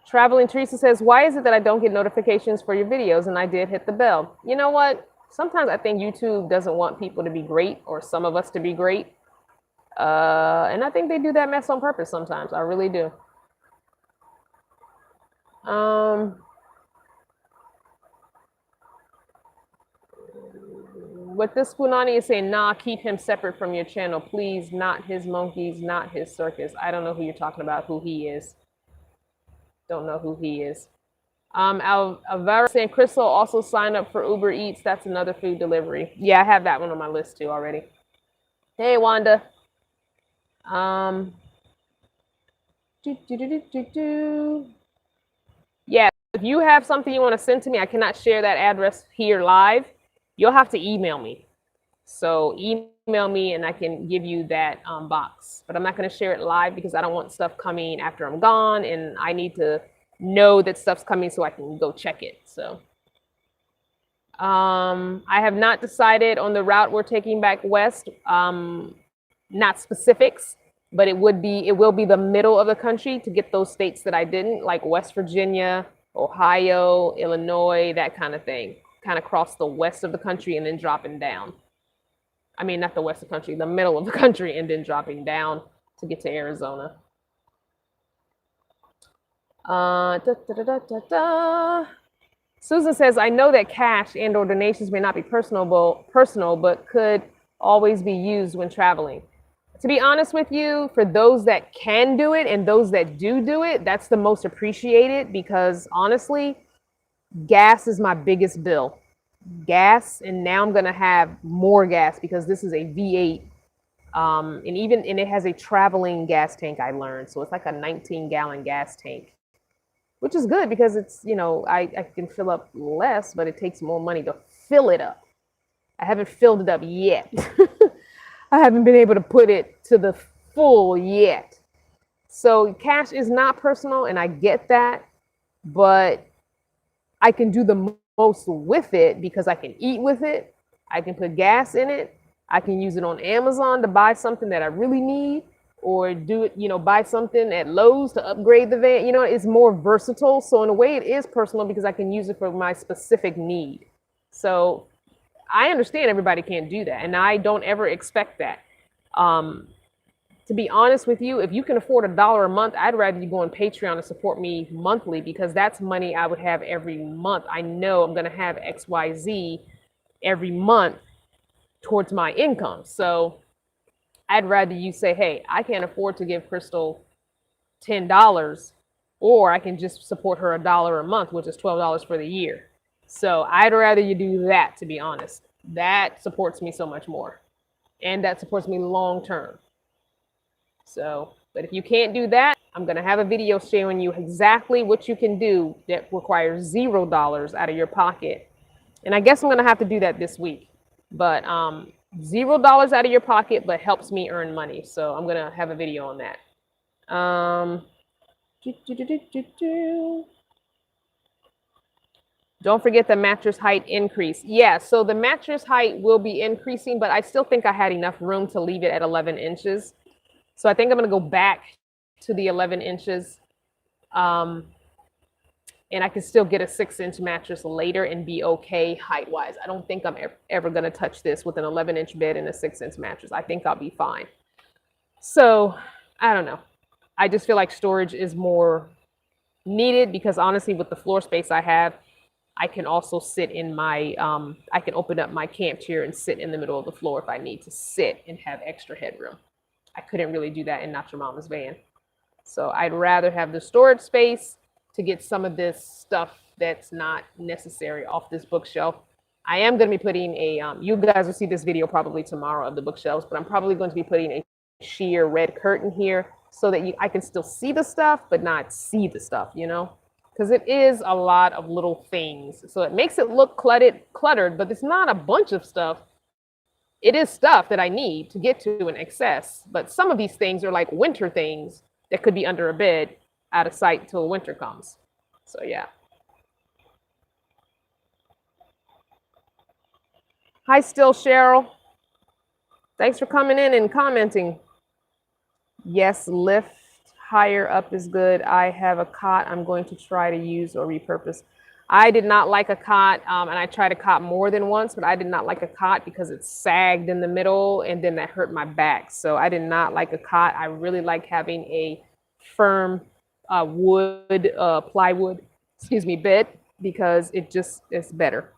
Traveling Teresa says, why is it that I don't get notifications for your videos? And I did hit the bell. You know what? Sometimes I think YouTube doesn't want people to be great, or some of us to be great. And I think they do that mess on purpose sometimes. I really do. What this Punani is saying, nah, keep him separate from your channel, please. Not his monkeys, not his circus. I don't know who you're talking about, who he is. Don't know who he is. Alvaro saying, Crystal also signed up for Uber Eats. That's another food delivery. Yeah, I have that one on my list too already. Hey, Wanda. Yeah, if you have something you want to send to me, I cannot share that address here live. You'll have to email me. So email me and I can give you that box. But I'm not going to share it live because I don't want stuff coming after I'm gone, and I need to know that stuff's coming so I can go check it. So I have not decided on the route we're taking back west. Not specifics, but it will be the middle of the country to get those states that I didn't, like West Virginia, Ohio, Illinois, that kind of thing. Kind of cross the west of the country and then dropping down. I mean, not the west of the country, the middle of the country, and then dropping down to get to Arizona. Susan says, I know that cash and or donations may not be personal, but could always be used when traveling. To be honest with you, for those that can do it and those that do it, that's the most appreciated, because honestly, gas is my biggest bill. Gas, and now I'm gonna have more gas because this is a V8, and it has a traveling gas tank, I learned. So it's like a 19-gallon gas tank, which is good because it's, you know, I can fill up less, but it takes more money to fill it up. I haven't filled it up yet. I haven't been able to put it to the full yet. So cash is not personal, and I get that, but I can do the most with it because I can eat with it. I can put gas in it. I can use it on Amazon to buy something that I really need, or do it, you know, buy something at Lowe's to upgrade the van. You know, it's more versatile. So in a way it is personal because I can use it for my specific need. So I understand everybody can't do that, and I don't ever expect that. To be honest with you, if you can afford $1 a month, I'd rather you go on Patreon and support me monthly, because that's money I would have every month. I know I'm going to have XYZ every month towards my income. So I'd rather you say, hey, I can't afford to give Crystal $10, or I can just support her $1 a month, which is $12 for the year. So I'd rather you do that, to be honest. That supports me so much more, and that supports me long term. So, but if you can't do that, I'm going to have a video showing you exactly what you can do that requires $0 out of your pocket. And I guess I'm going to have to do that this week. But $0 out of your pocket, but helps me earn money. So I'm going to have a video on that. Don't forget the mattress height increase. Yeah, so the mattress height will be increasing, but I still think I had enough room to leave it at 11 inches. So I think I'm going to go back to the 11 inches. And I can still get a 6-inch mattress later and be okay height-wise. I don't think I'm ever going to touch this with an 11-inch bed and a 6-inch mattress. I think I'll be fine. So I don't know. I just feel like storage is more needed, because honestly, with the floor space I have, I can also sit in my, I can open up my camp chair and sit in the middle of the floor if I need to sit and have extra headroom. I couldn't really do that in Not Your Mama's van. So I'd rather have the storage space to get some of this stuff that's not necessary off this bookshelf. I am going to be putting a, you guys will see this video probably tomorrow of the bookshelves, but I'm probably going to be putting a sheer red curtain here so that I can still see the stuff, but not see the stuff, you know? Because it is a lot of little things. So it makes it look cluttered, but it's not a bunch of stuff. It is stuff that I need to get to in excess. But some of these things are like winter things that could be under a bed out of sight till winter comes. So yeah. Hi, still Cheryl. Thanks for coming in and commenting. Yes, lift higher up is good. I have a cot I'm going to try to use or repurpose. I did not like a cot, and I tried a cot more than once, but I did not like a cot because it sagged in the middle, and then that hurt my back. So I did not like a cot. I really like having a firm plywood, bed, because it just is better.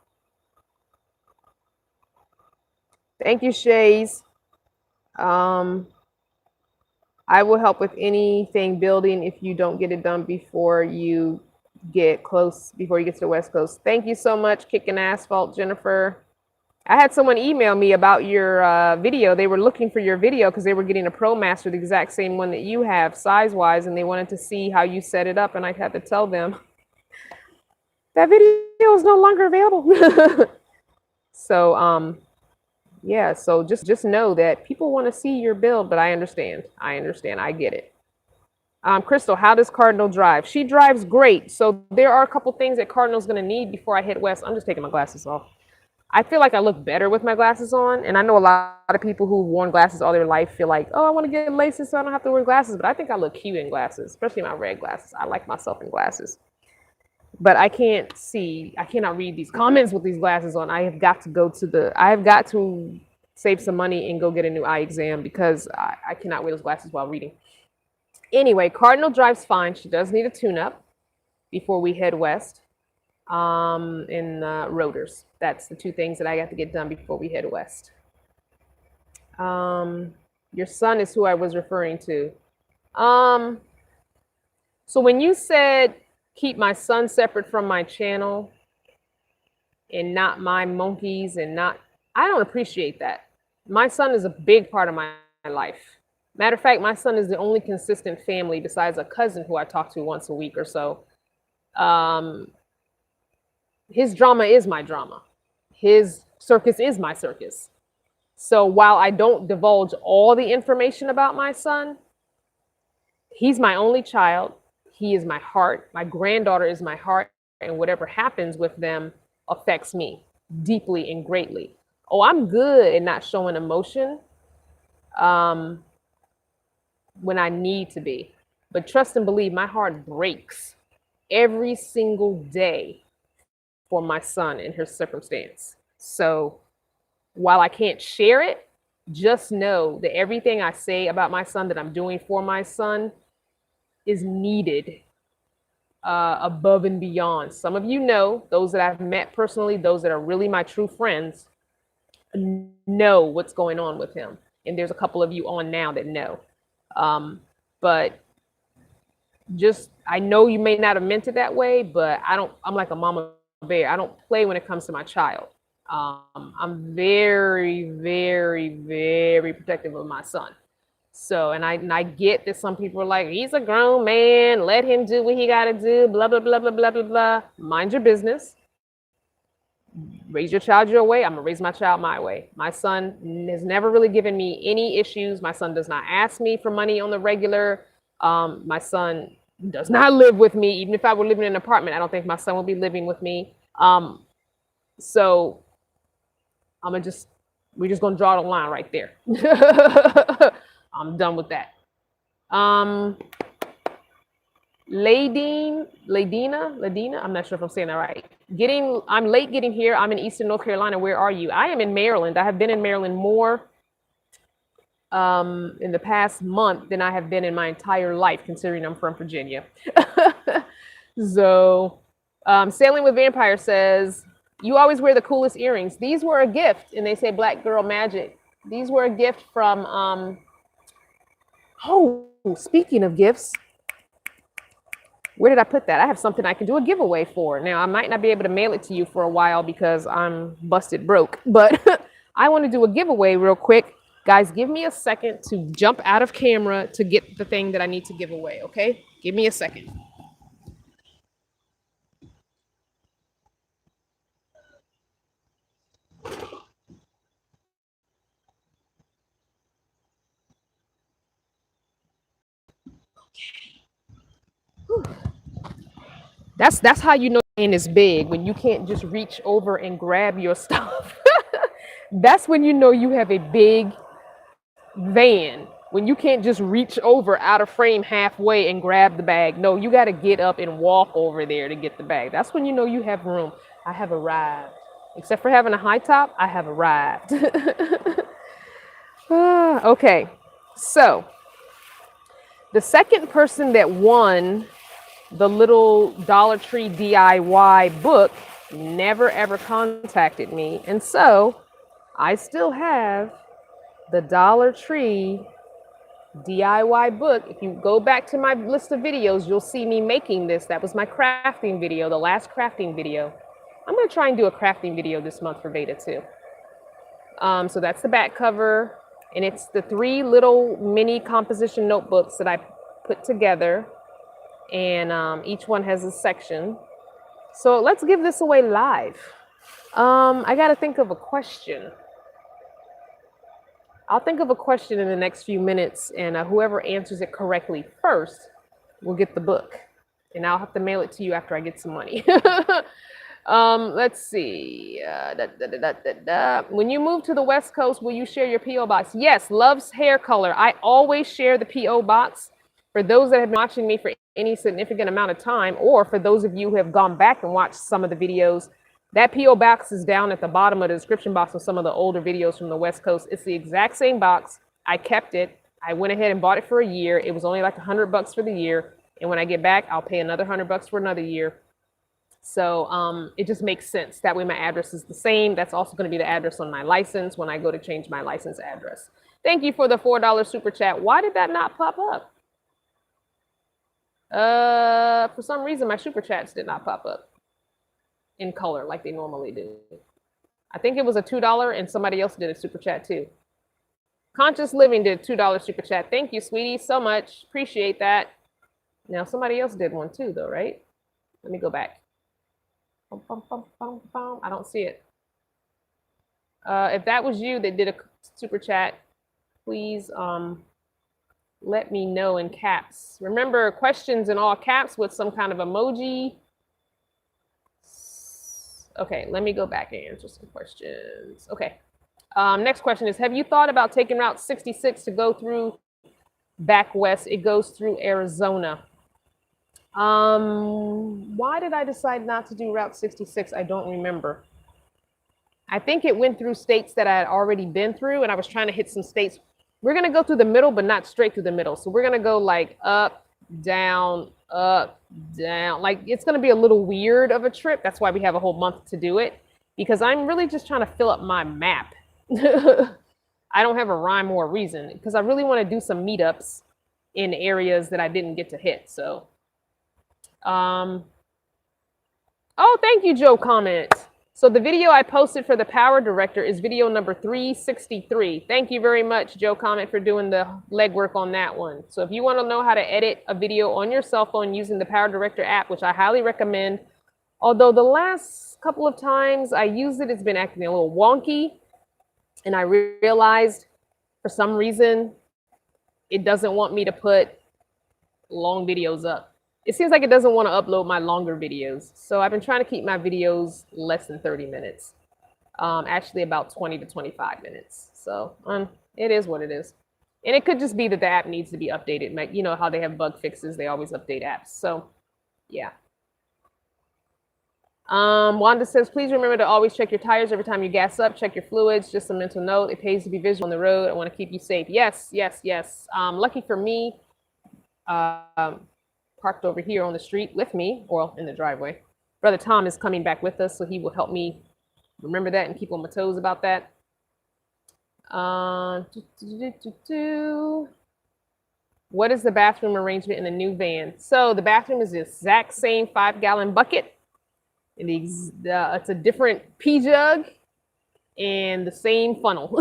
Thank you, Shays. I will help with anything building if you don't get it done before you get to the West Coast. Thank you so much, Kicking Asphalt, Jennifer. I had someone email me about your video. They were looking for your video because they were getting a ProMaster, the exact same one that you have size-wise, and they wanted to see how you set it up, and I had to tell them That video is no longer available. So, yeah, so just know that people want to see your build, but I understand. I understand. I get it. Crystal, how does Cardinal drive? She drives great. So there are a couple things that Cardinal's going to need before I hit West. I'm just taking my glasses off. I feel like I look better with my glasses on, and I know a lot of people who've worn glasses all their life feel like, oh, I want to get laces so I don't have to wear glasses. But I think I look cute in glasses, especially my red glasses. I like myself in glasses. But I can't see, I cannot read these comments with these glasses on. I have got to save some money and go get a new eye exam because I cannot wear those glasses while reading. Anyway, Cardinal drives fine. She does need a tune-up before we head west. In rotors. That's the two things that I got to get done before we head west. Your son is who I was referring to. So when you said keep my son separate from my channel and not my monkeys and not, I don't appreciate that. My son is a big part of my life. Matter of fact, my son is the only consistent family besides a cousin who I talk to once a week or so. His drama is my drama. His circus is my circus. So while I don't divulge all the information about my son, he's my only child. He is my heart. My granddaughter is my heart. And whatever happens with them affects me deeply and greatly. Oh, I'm good at not showing emotion when I need to be. But trust and believe, my heart breaks every single day for my son and his circumstance. So while I can't share it, just know that everything I say about my son that I'm doing for my son is needed above and beyond. Some of you know, those that I've met personally, those that are really my true friends, know what's going on with him. And there's a couple of you on now that know. But just, I know you may not have meant it that way, but I'm like a mama bear. I don't play when it comes to my child. I'm very, very, very protective of my son. So, and I get that some people are like, he's a grown man, let him do what he got to do, blah, blah, blah, blah, blah, blah, blah. Mind your business. Raise your child your way. I'm going to raise my child my way. My son has never really given me any issues. My son does not ask me for money on the regular. My son does not live with me. Even if I were living in an apartment, I don't think my son will be living with me. So we're just going to draw the line right there. I'm done with that. Ladina, I'm not sure if I'm saying that right. I'm late getting here. I'm in Eastern North Carolina. Where are you? I am in Maryland. I have been in Maryland more in the past month than I have been in my entire life, considering I'm from Virginia. So, Sailing with Vampire says, you always wear the coolest earrings. These were a gift, and they say Black Girl Magic. These were a gift from, speaking of gifts, where did I put that? I have something I can do a giveaway for. Now, I might not be able to mail it to you for a while because I'm busted broke, but I want to do a giveaway real quick. Guys, give me a second to jump out of camera to get the thing that I need to give away, okay? Give me a second. That's how you know your hand is big, when you can't just reach over and grab your stuff. That's when you know you have a big van, when you can't just reach over out of frame halfway and grab the bag. No, you got to get up and walk over there to get the bag. That's when you know you have room. I have arrived. Except for having a high top, I have arrived. Okay, so the second person that won the little Dollar Tree DIY book never ever contacted me. And so I still have the Dollar Tree DIY book. If you go back to my list of videos, you'll see me making this. That was my crafting video, the last crafting video. I'm going to try and do a crafting video this month for Veda too. So that's the back cover. And it's the 3 little mini composition notebooks that I put together. And each one has a section. So let's give this away live. I got to think of a question. I'll think of a question in the next few minutes, and whoever answers it correctly first will get the book. And I'll have to mail it to you after I get some money. Let's see. When you move to the West Coast, will you share your P.O. box? Yes, Love's Hair Color. I always share the P.O. box. For those that have been watching me for any significant amount of time, or for those of you who have gone back and watched some of the videos, that P.O. box is down at the bottom of the description box of some of the older videos from the West Coast. It's the exact same box. I kept it. I went ahead and bought it for a year. It was only like $100 for the year. And when I get back, I'll pay another $100 for another year. So it just makes sense. That way my address is the same. That's also going to be the address on my license when I go to change my license address. Thank you for the $4 super chat. Why did that not pop up? For some reason, my super chats did not pop up in color like they normally do. I think it was a $2 and somebody else did a super chat too. Conscious Living did a $2 super chat. Thank you, sweetie, so much. Appreciate that. Now somebody else did one too, though, right? Let me go back. I don't see it. If that was you that did a super chat, please let me know in caps. Remember, questions in all caps with some kind of emoji. Okay, let me go back and answer some questions. Okay. Next question is, have you thought about taking Route 66 to go through back west? It goes through Arizona. Why did I decide not to do Route 66? I don't remember. I think it went through states that I had already been through, and I was trying to hit some states. We're going to go through the middle, but not straight through the middle. So we're going to go like up, down, up, down. Like, it's going to be a little weird of a trip. That's why we have a whole month to do it, because I'm really just trying to fill up my map. I don't have a rhyme or a reason, because I really want to do some meetups in areas that I didn't get to hit. So, oh, thank you, Joe Comment. So the video I posted for the Power Director is video number 363. Thank you very much, Joe Comment, for doing the legwork on that one. So if you want to know how to edit a video on your cell phone using the Power Director app, which I highly recommend, although the last couple of times I used it, it's been acting a little wonky. And I realized for some reason, it doesn't want me to put long videos up. It seems like it doesn't want to upload my longer videos. So I've been trying to keep my videos less than 30 minutes. Actually about 20 to 25 minutes. So it is what it is. And it could just be that the app needs to be updated. Like, you know how they have bug fixes, they always update apps. So yeah. Wanda says, please remember to always check your tires every time you gas up, check your fluids, just a mental note. It pays to be visual on the road. I want to keep you safe. Yes, yes, yes. Lucky for me, parked over here on the street with me, or in the driveway. Brother Tom is coming back with us, so he will help me remember that and keep on my toes about that. What is the bathroom arrangement in the new van? So the bathroom is the exact same 5-gallon bucket. It's a different pee jug and the same funnel.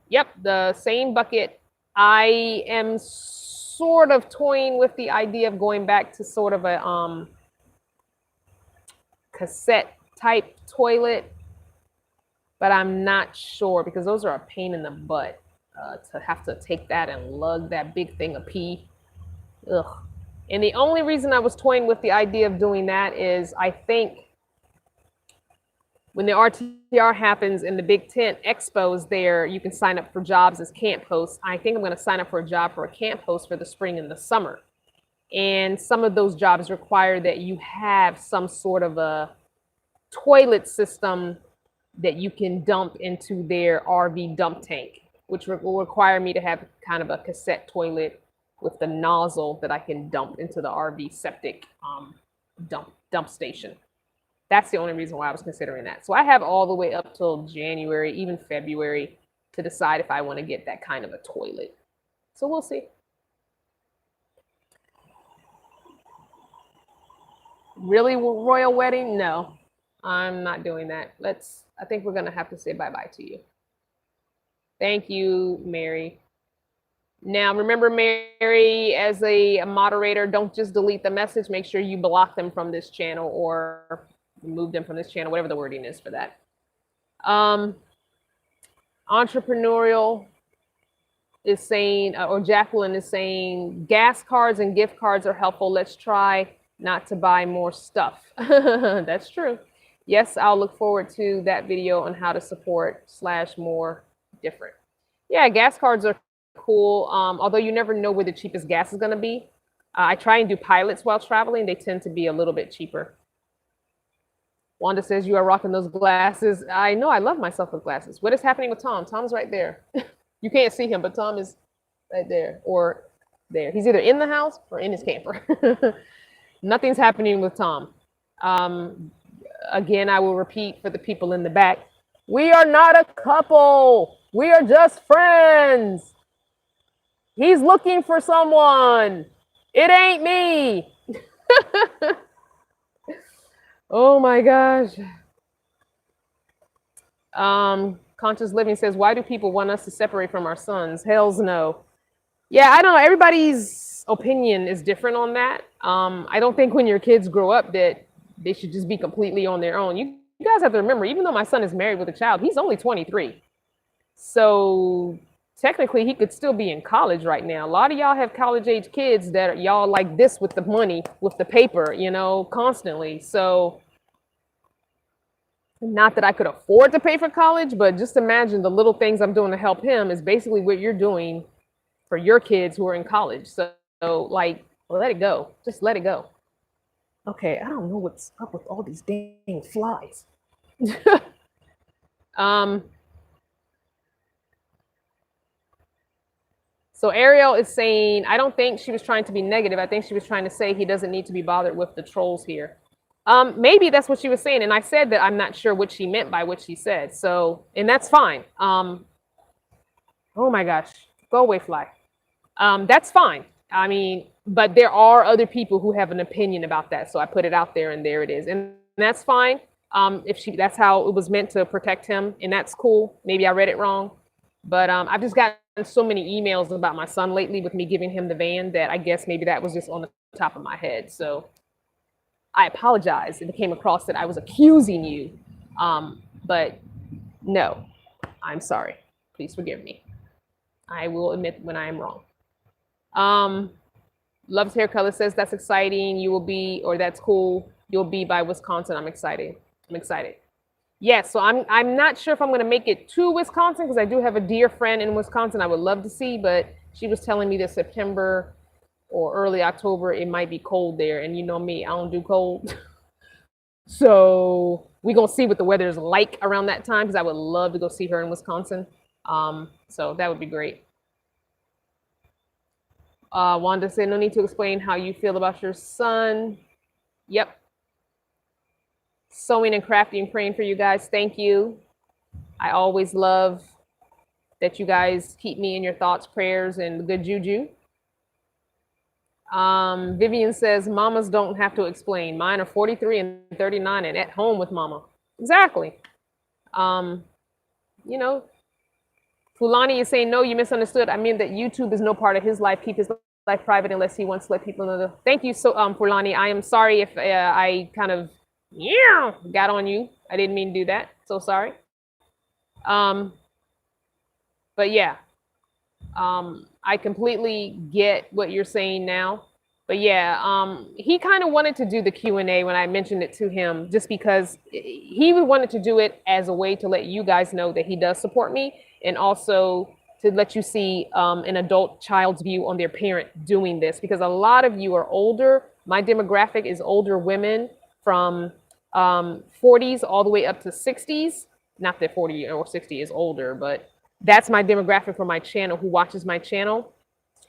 Yep, the same bucket. I am sort of toying with the idea of going back to sort of a cassette type toilet, but I'm not sure because those are a pain in the butt to have to take that and lug that big thing of pee. Ugh. And the only reason I was toying with the idea of doing that is I think when the RTR happens and the Big Tent Expo is there, you can sign up for jobs as camp hosts. I think I'm going to sign up for a job for a camp host for the spring and the summer. And some of those jobs require that you have some sort of a toilet system that you can dump into their RV dump tank, which will require me to have kind of a cassette toilet with the nozzle that I can dump into the RV septic dump station. That's the only reason why I was considering that. So I have all the way up till January, even February, to decide if I want to get that kind of a toilet. So we'll see. Really, royal wedding? No, I'm not doing that. I think we're going to have to say bye-bye to you. Thank you, Mary. Now, remember, Mary, as a moderator, don't just delete the message. Make sure you block them from this channel or remove them from this channel, whatever the wording is for that. Entrepreneurial is saying, or Jacqueline is saying, gas cards and gift cards are helpful. Let's try not to buy more stuff. That's true. Yes, I'll look forward to that video on how to support / more different. Yeah, gas cards are cool. Although you never know where the cheapest gas is going to be. I try and do pilots while traveling. They tend to be a little bit cheaper. Wanda says you are rocking those glasses. I know, I love myself with glasses. What is happening with Tom? Tom's right there. You can't see him, but Tom is right there or there. He's either in the house or in his camper. Nothing's happening with Tom. Again, I will repeat for the people in the back. We are not a couple. We are just friends. He's looking for someone. It ain't me. Oh my gosh. Conscious Living says, why do people want us to separate from our sons? Hells no. Yeah, I don't know. Everybody's opinion is different on that. I don't think when your kids grow up that they should just be completely on their own. You guys have to remember, even though my son is married with a child, he's only 23. So technically he could still be in college right now. A lot of y'all have college age kids that are y'all like this with the money, with the paper, you know, constantly. So not that I could afford to pay for college, but just imagine the little things I'm doing to help him is basically what you're doing for your kids who are in college. So like, let it go. Just let it go. Okay, I don't know what's up with all these dang flies. So Ariel is saying, I don't think she was trying to be negative. I think she was trying to say he doesn't need to be bothered with the trolls here. Maybe that's what she was saying. And I said that I'm not sure what she meant by what she said. So, and that's fine. Oh my gosh, go away, fly. That's fine. I mean, but there are other people who have an opinion about that. So I put it out there and there it is. And that's fine. That's how it was meant to protect him. And that's cool. Maybe I read it wrong. But I've just gotten so many emails about my son lately with me giving him the van that I guess maybe that was just on the top of my head. So I apologize if it came across that I was accusing you. But no, I'm sorry. Please forgive me. I will admit when I am wrong. Love's Hair Color says that's exciting. You will be, or that's cool. You'll be by Wisconsin. I'm excited. I'm excited. Yes, so I'm not sure if I'm going to make it to Wisconsin because I do have a dear friend in Wisconsin I would love to see, but she was telling me that September or early October, it might be cold there. And you know me, I don't do cold. So we're going to see what the weather is like around that time because I would love to go see her in Wisconsin. So that would be great. Wanda said, no need to explain how you feel about your son. Yep. Sewing and crafting, praying for you guys. Thank you. I always love that you guys keep me in your thoughts, prayers, and good juju. Vivian says, mamas don't have to explain. Mine are 43 and 39 and at home with mama. Exactly. You know, Fulani is saying, no, you misunderstood. I mean that YouTube is no part of his life. Keep his life private unless he wants to let people know. Thank you, so Fulani. I am sorry if I kind of got on you. I didn't mean to do that. So sorry. But yeah, I completely get what you're saying now. But yeah, he kind of wanted to do the Q&A when I mentioned it to him, just because he wanted to do it as a way to let you guys know that he does support me, and also to let you see an adult child's view on their parent doing this, because a lot of you are older. My demographic is older women from 40s all the way up to 60s. Not that 40 or 60 is older, but that's my demographic for my channel who watches my channel.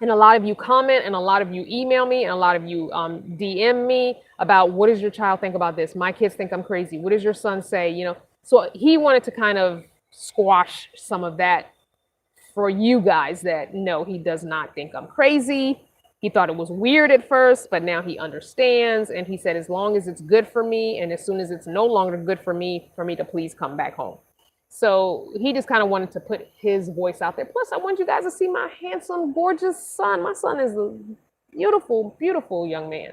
And a lot of you comment, and a lot of you email me, and a lot of you DM me about, what does your child think about this? My kids think I'm crazy. What does your son say? You know, so he wanted to kind of squash some of that for you guys, that no, he does not think I'm crazy. He thought it was weird at first, but now he understands. And he said, as long as it's good for me, and as soon as it's no longer good for me to please come back home. So he just kind of wanted to put his voice out there. Plus, I want you guys to see my handsome, gorgeous son. My son is a beautiful, beautiful young man.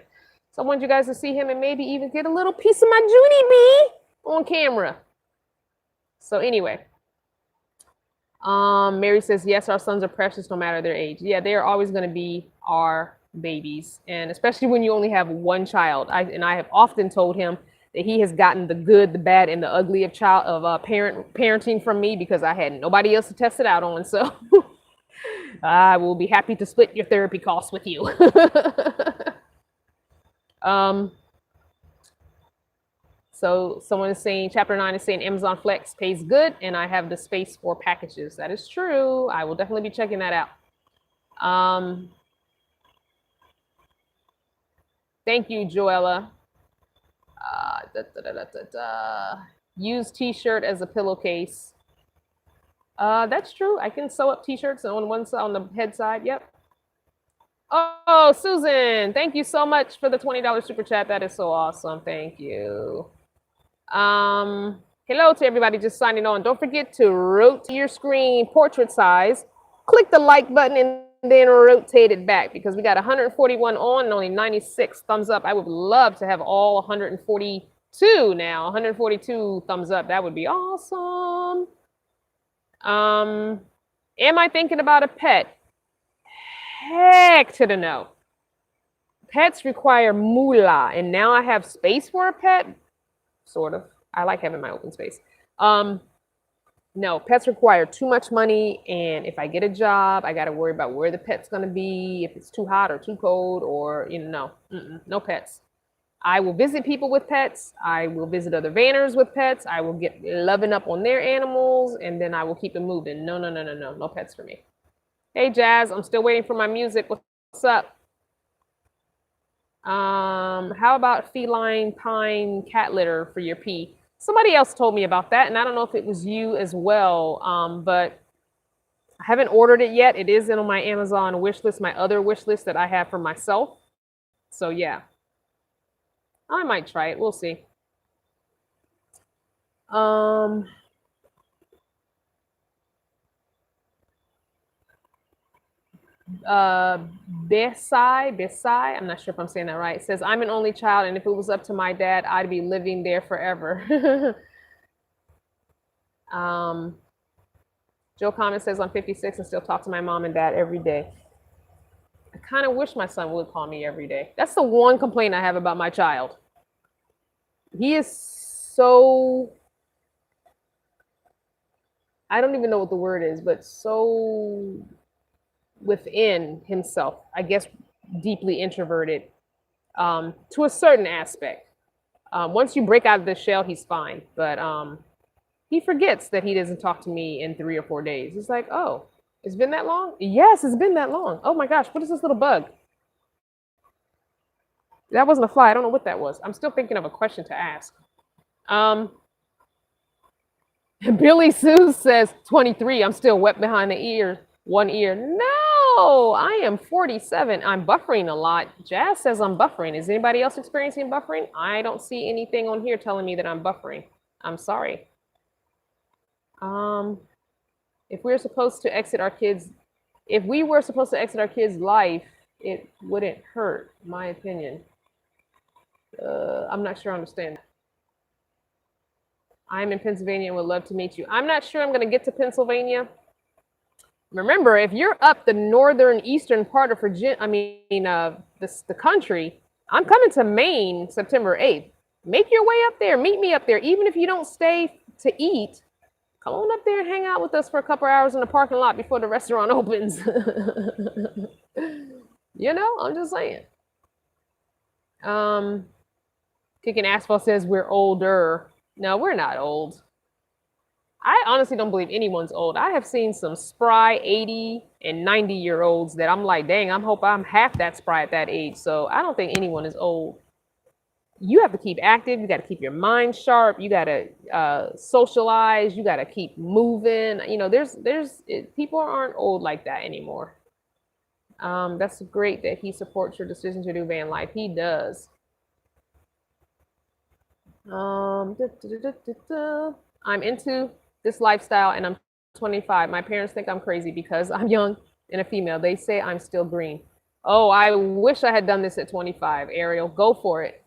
So I want you guys to see him and maybe even get a little piece of my Junie bee on camera. So anyway, Mary says, yes, our sons are precious no matter their age. Yeah, they are always going to be our babies. And especially when you only have one child. I have often told him that he has gotten the good, the bad, and the ugly of parenting from me because I had nobody else to test it out on. So I will be happy to split your therapy costs with you. So someone is saying, chapter 9 is saying Amazon Flex pays good and I have the space for packages. That is true. I will definitely be checking that out. Thank you, Joella. Use t-shirt as a pillowcase. That's true. I can sew up t-shirts on one side, on the head side. Yep. Oh, Susan, thank you so much for the $20 super chat. That is so awesome. Thank you. Hello to everybody just signing on. Don't forget to rotate your screen portrait size. Click the like button and then rotate it back because we got 141 on and only 96 thumbs up. I would love to have all 142 now. 142 thumbs up. That would be awesome. Am I thinking about a pet? Heck to the no. Pets require moolah, and now I have space for a pet. Sort of. I like having my open space. No, pets require too much money, and if I get a job, I got to worry about where the pet's going to be, if it's too hot or too cold, or, no pets. I will visit people with pets. I will visit other vanners with pets. I will get loving up on their animals, and then I will keep it moving. No pets for me. Hey, Jazz, I'm still waiting for my music. What's up? How about feline pine cat litter for your pee? Somebody else told me about that, and I don't know if it was you as well, but I haven't ordered it yet. It is in on my Amazon wish list, my other wish list that I have for myself. So yeah, I might try it. We'll see. Besai, I'm not sure if I'm saying that right, says, I'm an only child, and if it was up to my dad, I'd be living there forever. Joe Comment says, I'm 56 and still talk to my mom and dad every day. I kind of wish my son would call me every day. That's the one complaint I have about my child. He is so, I don't even know what the word is, but so within himself, I guess deeply introverted to a certain aspect. Once you break out of the shell, he's fine, but he forgets that he doesn't talk to me in 3 or 4 days. It's like, oh, it's been that long? Yes, it's been that long. Oh my gosh, what is this little bug? That wasn't a fly. I don't know what that was. I'm still thinking of a question to ask. Billy Sue says 23. I'm still wet behind the ear. One ear. No, I am 47. I'm buffering a lot. Jazz says I'm buffering. Is anybody else experiencing buffering? I don't see anything on here telling me that I'm buffering. I'm sorry. If we were supposed to exit our kids' life, it wouldn't hurt, in my opinion. I'm not sure I understand. I'm in Pennsylvania and would love to meet you. I'm not sure I'm going to get to Pennsylvania. Remember, if you're up the northern eastern part of Virginia, the country, I'm coming to Maine September 8th. Make your way up there. Meet me up there. Even if you don't stay to eat, come on up there and hang out with us for a couple hours in the parking lot before the restaurant opens. I'm just saying. Kicking Asphalt says we're older. No, we're not old. I honestly don't believe anyone's old. I have seen some spry 80 and 90-year-olds that I'm like, dang, I hope I'm half that spry at that age. So I don't think anyone is old. You have to keep active. You got to keep your mind sharp. You got to socialize. You got to keep moving. People aren't old like that anymore. That's great that he supports your decision to do van life. He does. I'm into this lifestyle and I'm 25. My parents think I'm crazy because I'm young and a female. They say I'm still green. Oh, I wish I had done this at 25, Ariel. Go for it.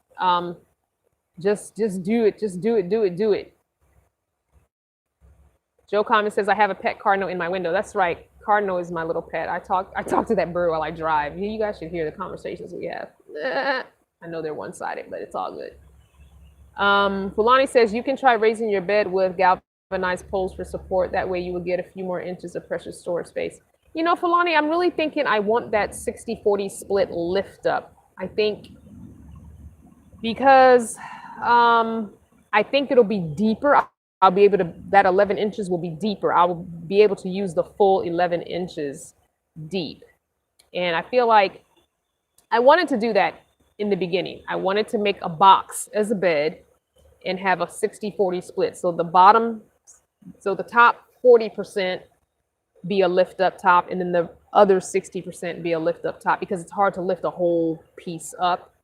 Just do it. Just do it. Do it. Do it. Joe Common says I have a pet cardinal in my window. That's right. Cardinal is my little pet. I talk to that bird while I drive. You guys should hear the conversations we have. I know they're one-sided, but it's all good. Fulani says you can try raising your bed with galvanized poles for support. That way you will get a few more inches of precious storage space. You know, Fulani, I'm really thinking I want that 60-40 split lift up. I think because I think it'll be deeper. I'll be able to, that 11 inches will be deeper. I will be able to use the full 11 inches deep. And I feel like I wanted to do that in the beginning. I wanted to make a box as a bed and have a 60-40 split. So the bottom, so the top 40% be a lift up top, and then the other 60% be a lift up top, because it's hard to lift a whole piece up.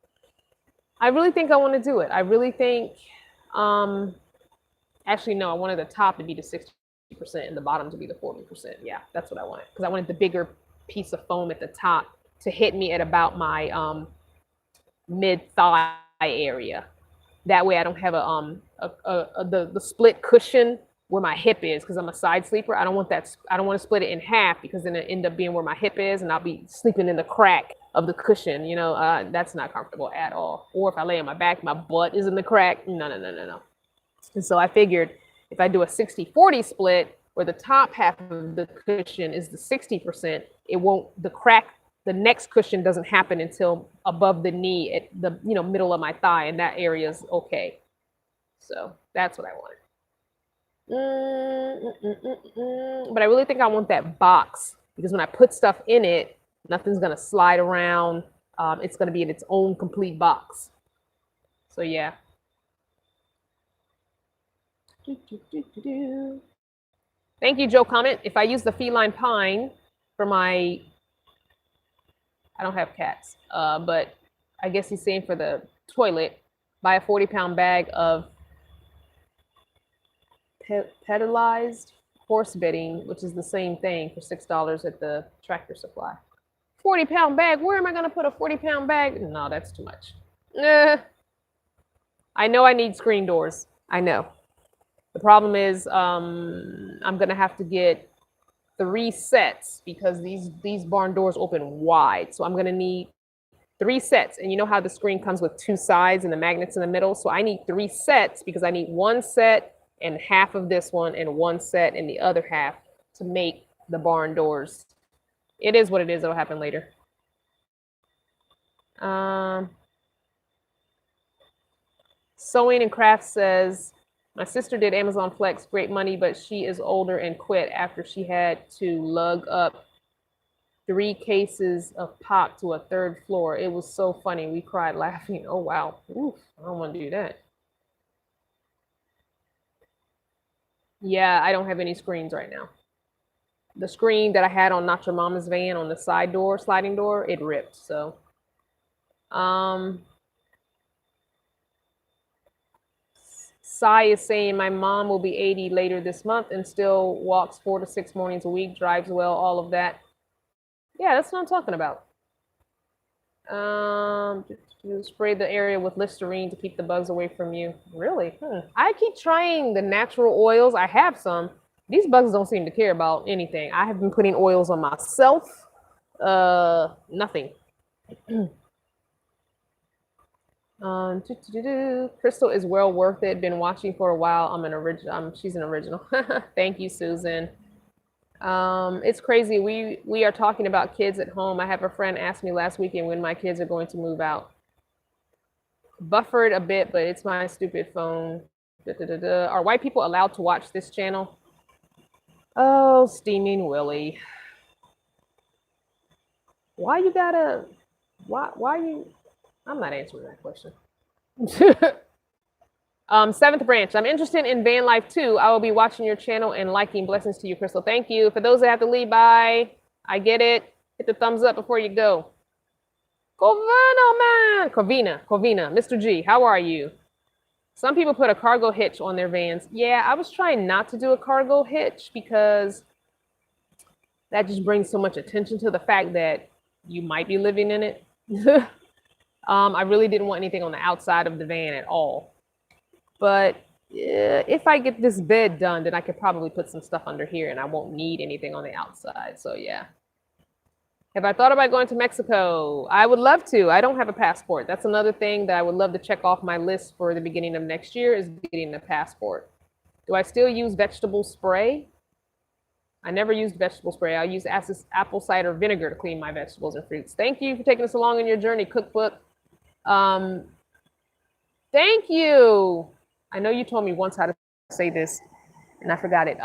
I really think I want to do it. I really think, actually, no, I wanted the top to be the 60% and the bottom to be the 40%. Yeah, that's what I wanted, because I wanted the bigger piece of foam at the top to hit me at about my mid-thigh area. That way I don't have the split cushion where my hip is, because I'm a side sleeper. I don't want that. I don't want to split it in half, because then it end up being where my hip is, and I'll be sleeping in the crack of the cushion. You know, that's not comfortable at all. Or if I lay on my back, my butt is in the crack. No. And so I figured if I do a 60-40 split, where the top half of the cushion is the 60%, it won't, the next cushion doesn't happen until above the knee at the, middle of my thigh, and that area is okay. So that's what I want. But I really think I want that box, because when I put stuff in it, nothing's gonna slide around. It's gonna be in its own complete box. So yeah. Thank you, Joe Comment. If I use the feline pine for my, I don't have cats, but I guess he's saying for the toilet, buy a 40-pound bag of pedalized horse bedding, which is the same thing, for $6 at the Tractor Supply. 40-pound bag? Where am I going to put a 40-pound bag? No, that's too much. I know I need screen doors. I know. The problem is I'm going to have to get 3 sets, because these barn doors open wide. So I'm going to need 3 sets. And you know how the screen comes with 2 sides and the magnets in the middle? So I need 3 sets, because I need 1 set and half of this one and 1 set and the other half to make the barn doors. It is what it is. It'll happen later. Sewing and Crafts says, my sister did Amazon Flex, great money, but she is older and quit after she had to lug up 3 cases of pop to a 3rd floor. It was so funny. We cried laughing. Oh, wow. Oof, I don't want to do that. Yeah, I don't have any screens right now. The screen that I had on Not Your Mama's van on the side door, sliding door, it ripped. So, Sai is saying my mom will be 80 later this month and still walks 4 to 6 mornings a week, drives well, all of that. Yeah, that's what I'm talking about. Spray the area with Listerine to keep the bugs away from you. Really? I keep trying the natural oils. I have some. These bugs don't seem to care about anything. I have been putting oils on myself. Nothing. Crystal is well worth it. Been watching for a while. I'm an original. She's an original. Thank you, Susan. It's crazy. We are talking about kids at home. I have a friend ask me last weekend when my kids are going to move out. Buffered a bit, but it's my stupid phone. Are white people allowed to watch this channel? Oh, Steaming Willie. Why you gotta, why you, I'm not answering that question. 7th branch. I'm interested in van life too. I will be watching your channel and liking. Blessings to you, Crystal. Thank you. For those that have to leave, bye. I get it. Hit the thumbs up before you go. Covina, man. Covina. Mr. G, how are you? Some people put a cargo hitch on their vans. Yeah, I was trying not to do a cargo hitch because that just brings so much attention to the fact that you might be living in it. I really didn't want anything on the outside of the van at all. But if I get this bed done, then I could probably put some stuff under here and I won't need anything on the outside. So yeah. Have I thought about going to Mexico? I would love to. I don't have a passport. That's another thing that I would love to check off my list for the beginning of next year is getting a passport. Do I still use vegetable spray? I never used vegetable spray. I use apple cider vinegar to clean my vegetables and fruits. Thank you for taking us along in your journey, cookbook. Thank you. I know you told me once how to say this, and I forgot it.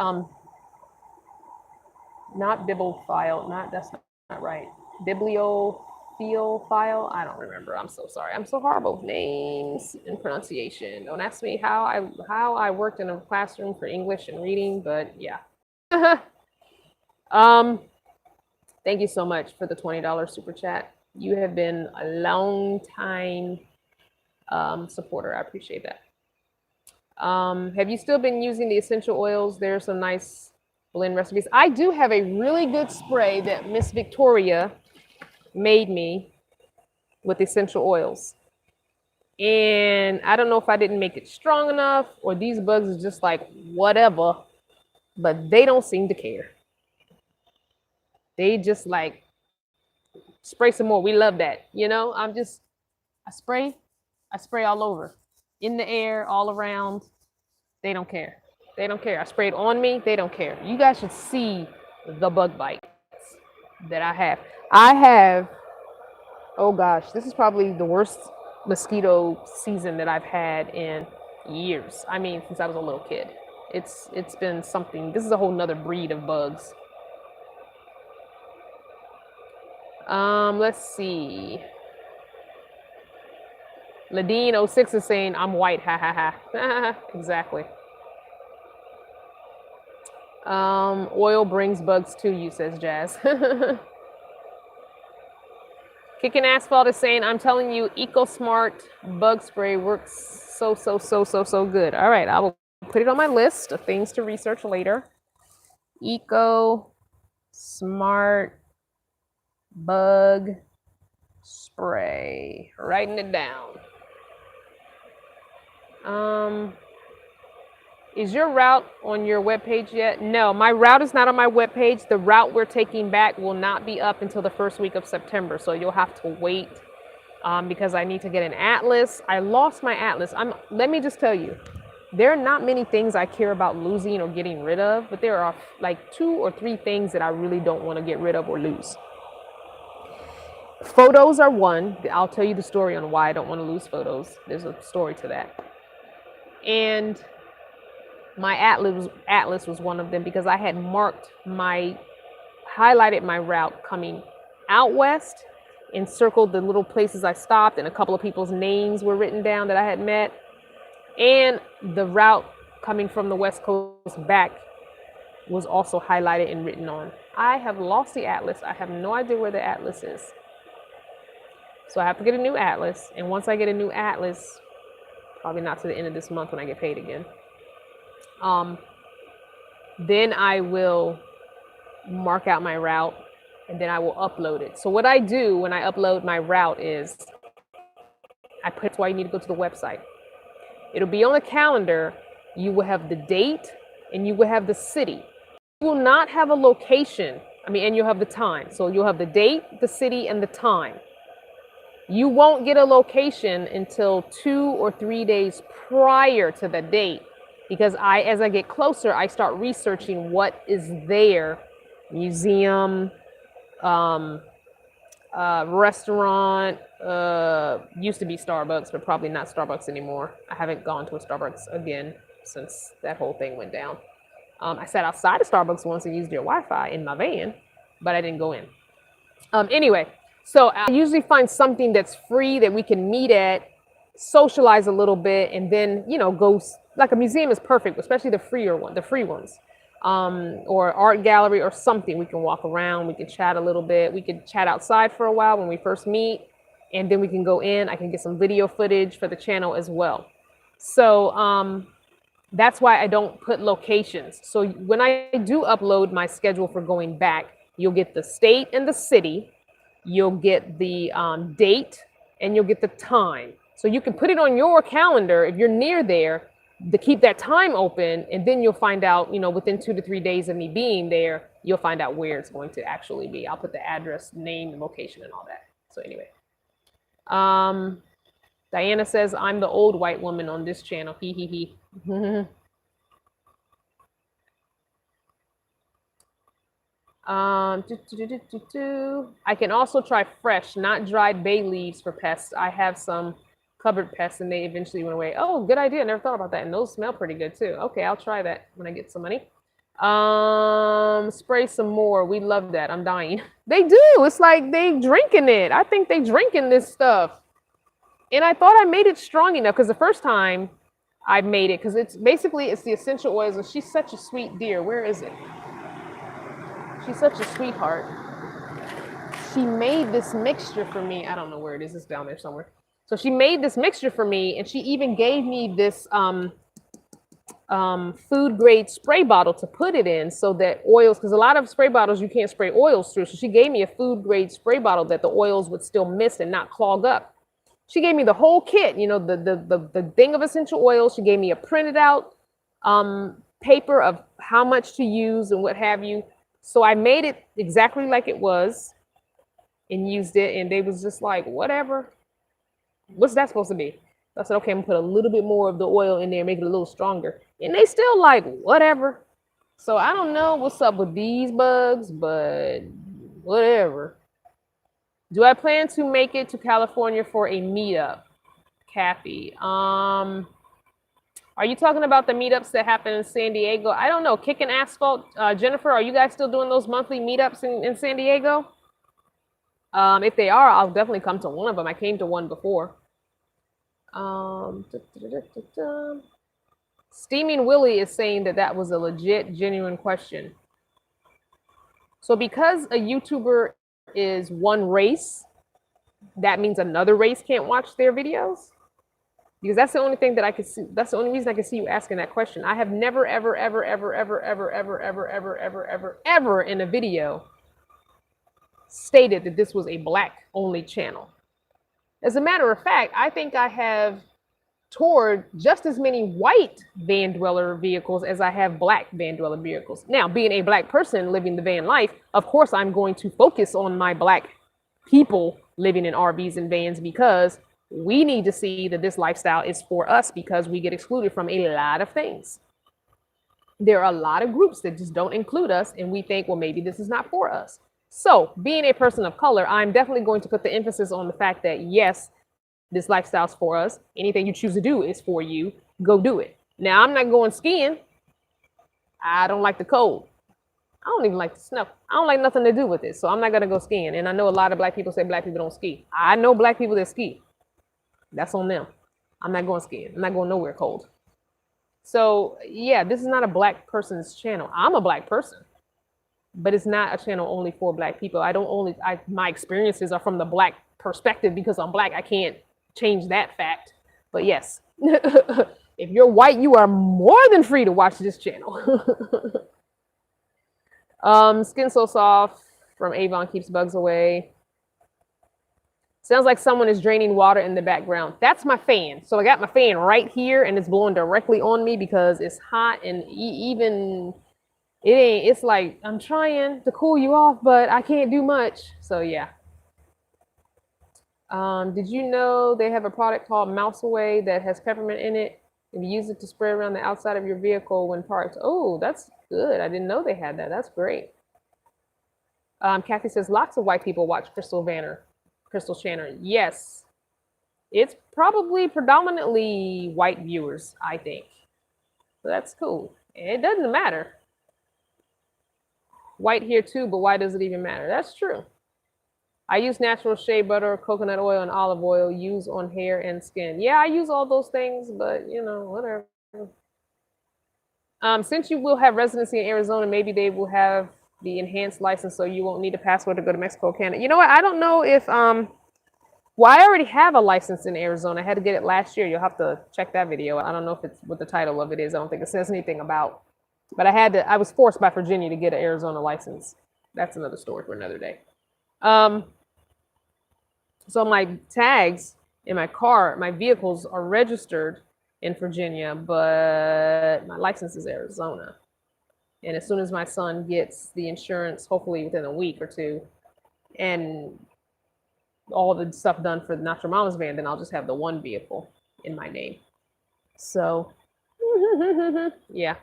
Not bibliophile. That's not right. Bibliophile. I don't remember. I'm so sorry. I'm so horrible with names and pronunciation. Don't ask me how I worked in a classroom for English and reading, but yeah. Thank you so much for the $20 super chat. You have been a long time supporter. I appreciate that. Have you still been using the essential oils? There's some nice blend recipes. I do have a really good spray that Miss Victoria made me with essential oils. And I don't know if I didn't make it strong enough or these bugs are just like whatever, but they don't seem to care. They just like spray some more. We love that. You know, I spray all over, in the air, all around. They don't care. They don't care. I sprayed on me. They don't care. You guys should see the bug bites that I have. Oh gosh, this is probably the worst mosquito season that I've had in years. I mean, since I was a little kid. It's been something. This is a whole nother breed of bugs. Let's see. Ladine06 is saying, I'm white, ha ha ha. Exactly. Oil brings bugs to you, says Jazz. Kicking Asphalt is saying, I'm telling you, EcoSmart bug spray works so good. All right, I will put it on my list of things to research later. EcoSmart bug spray. Writing it down. Is your route on your webpage yet? No, my route is not on my webpage. The route we're taking back will not be up until the first week of September. So you'll have to wait because I need to get an atlas. I lost my atlas. Let me just tell you, there are not many things I care about losing or getting rid of, but there are like 2 or 3 things that I really don't want to get rid of or lose. Photos are one. I'll tell you the story on why I don't want to lose photos. There's a story to that. And my atlas was one of them because I had highlighted my route coming out west and circled the little places I stopped, and a couple of people's names were written down that I had met. And the route coming from the West Coast back was also highlighted and written on. I have lost the atlas. I have no idea where the atlas is. So I have to get a new atlas. And once I get a new atlas, probably not to the end of this month when I get paid again, then I will mark out my route and then I will upload it. So what I do when I upload my route is that's why you need to go to the website. It'll be on the calendar. You will have the date and you will have the city. You will not have a location. And you'll have the time. So you'll have the date, the city, and the time. You won't get a location until 2 or 3 days prior to the date, because as I get closer, I start researching what is there. Museum, restaurant, used to be Starbucks, but probably not Starbucks anymore. I haven't gone to a Starbucks again since that whole thing went down. I sat outside of Starbucks once and used their Wi-Fi in my van, but I didn't go in. Anyway, so I usually find something that's free that we can meet at, socialize a little bit, and then, go, like a museum is perfect, especially the free ones, or art gallery or something. We can walk around, we can chat a little bit, we can chat outside for a while when we first meet, and then we can go in. I can get some video footage for the channel as well. So that's why I don't put locations. So when I do upload my schedule for going back, you'll get the state and the city, you'll get the date, and you'll get the time. So you can put it on your calendar if you're near there to keep that time open, and then you'll find out, within 2 to 3 days of me being there, you'll find out where it's going to actually be. I'll put the address, name, location, and all that. So anyway, Diana says, I'm the old white woman on this channel. Hee hee hee. I can also try fresh, not dried bay leaves for pests. I have some cupboard pests and they eventually went away. Oh, good idea. Never thought about that. And those smell pretty good too. Okay, I'll try that when I get some money. Spray some more. We love that. I'm dying. They do. It's like they drinking it. I think they drinking this stuff. And I thought I made it strong enough because the first time I made it, because it's the essential oils. And she's such a sweet dear. Where is it? She's such a sweetheart. She made this mixture for me. I don't know where it is. It's down there somewhere. So she made this mixture for me, and she even gave me this food grade spray bottle to put it in, so that oils, because a lot of spray bottles you can't spray oils through. So she gave me a food grade spray bottle that the oils would still miss and not clog up. She gave me the whole kit, the thing of essential oils. She gave me a printed out paper of how much to use and what have you. So I made it exactly like it was and used it, and they was just like, whatever. What's that supposed to be? I said, okay, I'm gonna put a little bit more of the oil in there, make it a little stronger. And they still like, whatever. So I don't know what's up with these bugs, but whatever. Do I plan to make it to California for a meetup? Kathy. Are you talking about the meetups that happen in San Diego? I don't know. Kicking Asphalt. Jennifer, are you guys still doing those monthly meetups in San Diego? If they are, I'll definitely come to one of them. I came to one before. Steaming Willie is saying that was a legit, genuine question. So because a YouTuber is one race, that means another race can't watch their videos? Because that's the only thing that I could see. That's the only reason I could see you asking that question. I have never, ever, ever, ever, ever, ever, ever, ever, ever, ever, ever, ever in a video stated that this was a black only channel. As a matter of fact, I think I have toured just as many white van dweller vehicles as I have black van dweller vehicles. Now, being a black person living the van life, of course, I'm going to focus on my black people living in RVs and vans, because we need to see that this lifestyle is for us, because we get excluded from a lot of things. There are a lot of groups that just don't include us, and we think, well, maybe this is not for us. So being a person of color, I'm definitely going to put the emphasis on the fact that, yes, this lifestyle's for us. Anything you choose to do is for you. Go do it. Now, I'm not going skiing. I don't like the cold. I don't even like the snow. I don't like nothing to do with it. So I'm not going to go skiing. And I know a lot of black people say black people don't ski. I know black people that ski. That's on them. I'm not going skiing. I'm not going nowhere cold. So yeah, this is not a black person's channel. I'm a black person, but it's not a channel only for black people. My experiences are from the black perspective. Because I'm black, I can't change that fact. But yes, if you're white, you are more than free to watch this channel. Skin So Soft from Avon keeps bugs away. Sounds like someone is draining water in the background. That's my fan. So I got my fan right here, and it's blowing directly on me because it's hot, and it's like I'm trying to cool you off, but I can't do much. So yeah. Did you know they have a product called Mouse Away that has peppermint in it? And you use it to spray around the outside of your vehicle when parked. Oh, that's good. I didn't know they had that. That's great. Kathy says lots of white people watch Crystal Channer. Yes, it's probably predominantly white viewers, I think. So that's cool. It doesn't matter. White here too, but why does it even matter? That's true. I use natural shea butter, coconut oil, and olive oil used on hair and skin. Yeah, I use all those things, but whatever. Since you will have residency in Arizona, maybe they will have the enhanced license, so you won't need a passport to go to Mexico or Canada. You know what? I don't know if well, Well, I already have a license in Arizona. I had to get it last year. You'll have to check that video. I don't know if it's what the title of it is. I don't think it says anything about. But I was forced by Virginia to get an Arizona license. That's another story for another day. So my tags in my car, my vehicles are registered in Virginia, but my license is Arizona. And as soon as my son gets the insurance, hopefully within a week or two, and all the stuff done for the Not Your Mama's van, then I'll just have the one vehicle in my name. So, yeah.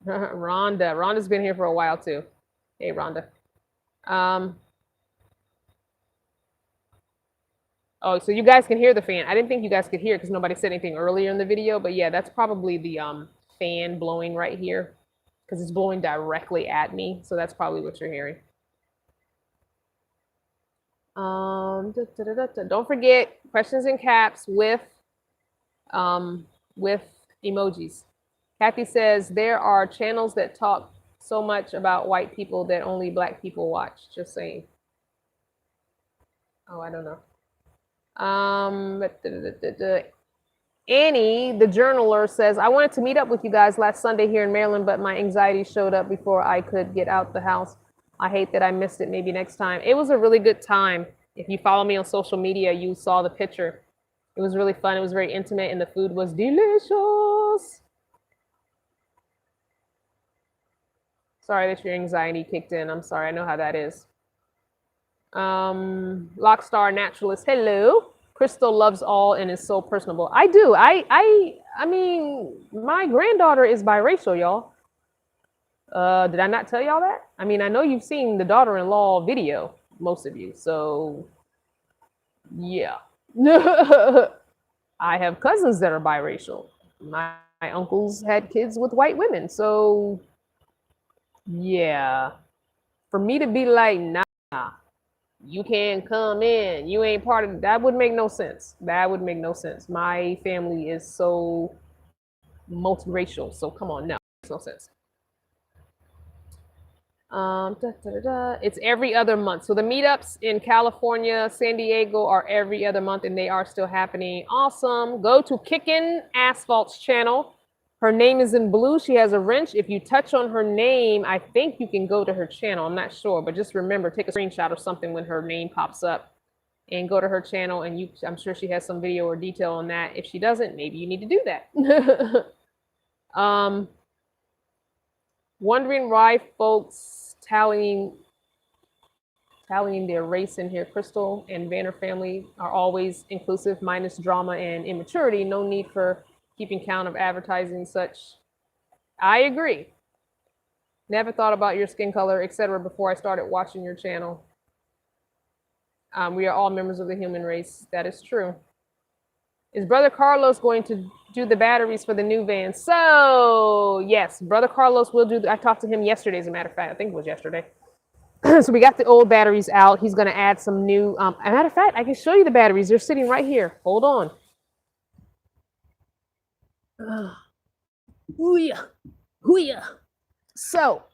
Rhonda's been here for a while too. Hey, Rhonda. Oh, so you guys can hear the fan. I didn't think you guys could hear it because nobody said anything earlier in the video, but yeah, that's probably the fan blowing right here because it's blowing directly at me. So that's probably what you're hearing. Don't forget questions in caps with emojis. Kathy says there are channels that talk so much about white people that only black people watch. Just saying. Oh, I don't know. Annie, the journaler, says, I wanted to meet up with you guys last Sunday here in Maryland, but my anxiety showed up before I could get out the house. I hate that I missed it. Maybe next time. It was a really good time. If you follow me on social media, you saw the picture. It was really fun. It was very intimate, and the food was delicious. Sorry that your anxiety kicked in. I'm sorry. I know how that is. Lockstar Naturalist, hello. Crystal loves all and is so personable. I do. I mean, my granddaughter is biracial, y'all. Did I not tell y'all that? I mean, I know you've seen the daughter-in-law video, most of you. So, yeah. I have cousins that are biracial. My uncles had kids with white women. So, yeah. For me to be like, nah, you can't come in. You ain't part of that. Would make no sense. That would make no sense. My family is so multiracial. So come on, no, makes no sense. It's every other month. So the meetups in California, San Diego are every other month, and they are still happening. Awesome. Go to Kickin' Asphalt's channel. Her name is in blue. She has a wrench. If you touch on her name, I think you can go to her channel. I'm not sure, but just remember, take a screenshot or something when her name pops up and go to her channel. And I'm sure she has some video or detail on that. If she doesn't, maybe you need to do that. Wondering why folks tallying their race in here. Crystal and Vanner family are always inclusive, minus drama and immaturity. No need for keeping count of advertising such. I agree. Never thought about your skin color, etc. before I started watching your channel. We are all members of the human race. That is true. Is Brother Carlos going to do the batteries for the new van? So, yes, Brother Carlos will do. I talked to him yesterday, as a matter of fact. I think it was yesterday. So we got the old batteries out. He's going to add some new. As a matter of fact, I can show you the batteries. They're sitting right here. Hold on. Hoo-yah. Hoo-yah. So,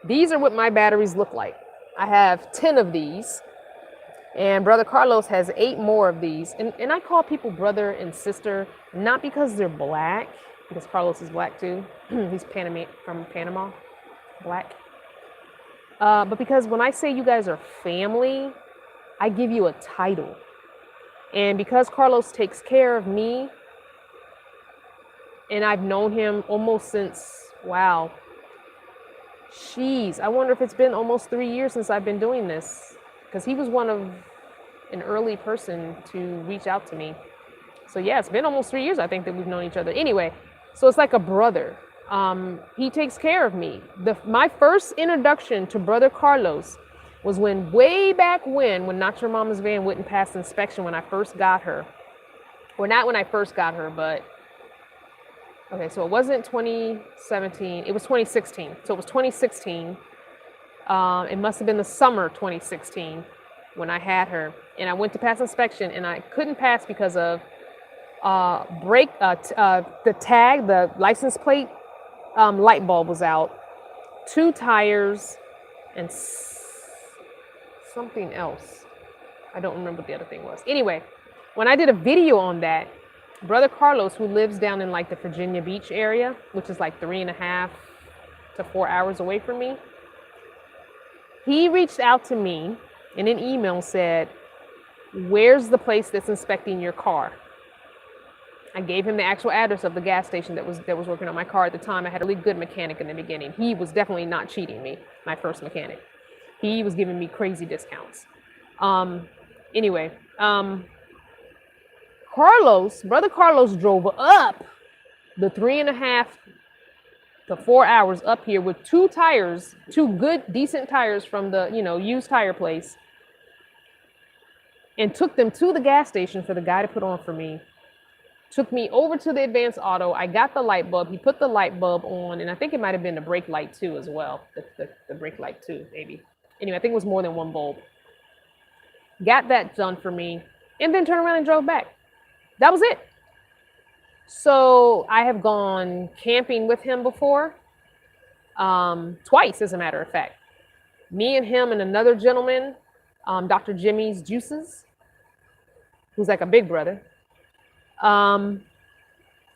these are what my batteries look like. I have 10 of these. And Brother Carlos has 8 more of these. And I call people brother and sister, not because they're black, because Carlos is black too. He's from Panama, black. But because when I say you guys are family, I give you a title. And because Carlos takes care of me, and I've known him almost since, wow. I wonder if it's been almost 3 years since I've been doing this. Because he was an early person to reach out to me. So yeah, it's been almost 3 years, I think, that we've known each other. Anyway, so it's like a brother. He takes care of me. My first introduction to Brother Carlos was way back when Not Your Mama's van wouldn't pass inspection when I first got her. Or not when I first got her, but okay, so it wasn't 2017, it was 2016. So it was 2016. It must have been the summer 2016 when I had her, and I went to pass inspection, and I couldn't pass because of the tag, the license plate light bulb was out, 2 tires, and something else. I don't remember what the other thing was. Anyway, when I did a video on that, Brother Carlos, who lives down in like the Virginia Beach area, which is like 3.5 to 4 hours away from me, he reached out to me in an email, said, where's the place that's inspecting your car? I gave him the actual address of the gas station that was working on my car at the time. I had a really good mechanic in the beginning. He was definitely not cheating me, my first mechanic. He was giving me crazy discounts. Anyway, Brother Carlos drove up the 3.5 to 4 hours up here with two good, decent tires from the, used tire place, and took them to the gas station for the guy to put on for me. Took me over to the Advanced Auto. I got the light bulb. He put the light bulb on, and I think it might have been the brake light too as well. The brake light too, maybe. Anyway, I think it was more than one bulb. Got that done for me, and then turned around and drove back. That was it. So I have gone camping with him before, twice as a matter of fact. Me and him and another gentleman, Dr. Jimmy's Juices, who's like a big brother.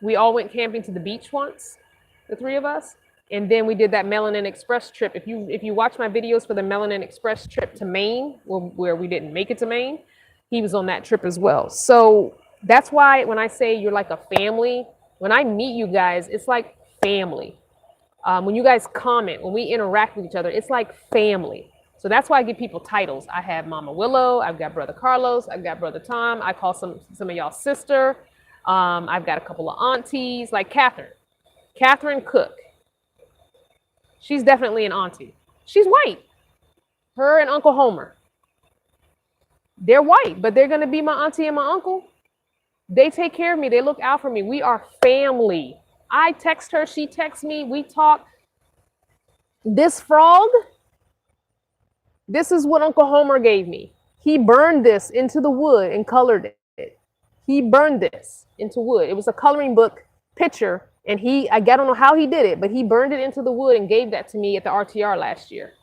We all went camping to the beach once, the three of us. And then we did that Melanin Express trip. If you watch my videos for the Melanin Express trip to Maine, where we didn't make it to Maine, he was on that trip as well. So that's why when I say you're like a family, when I meet you guys, it's like family. When you guys comment, when we interact with each other, it's like family. So that's why I give people titles. I have Mama Willow, I've got Brother Carlos, I've got Brother Tom, I call some of y'all sister. I've got a couple of aunties, like Catherine Cook. She's definitely an auntie. She's white. Her and Uncle Homer. They're white, but they're going to be my auntie and my uncle. They take care of me. They look out for me. We are family. I text her. She texts me. We talk. This frog, this is what Uncle Homer gave me. He burned this into the wood and colored it. He burned this into wood. It was a coloring book picture. And I don't know how he did it, but he burned it into the wood and gave that to me at the RTR last year.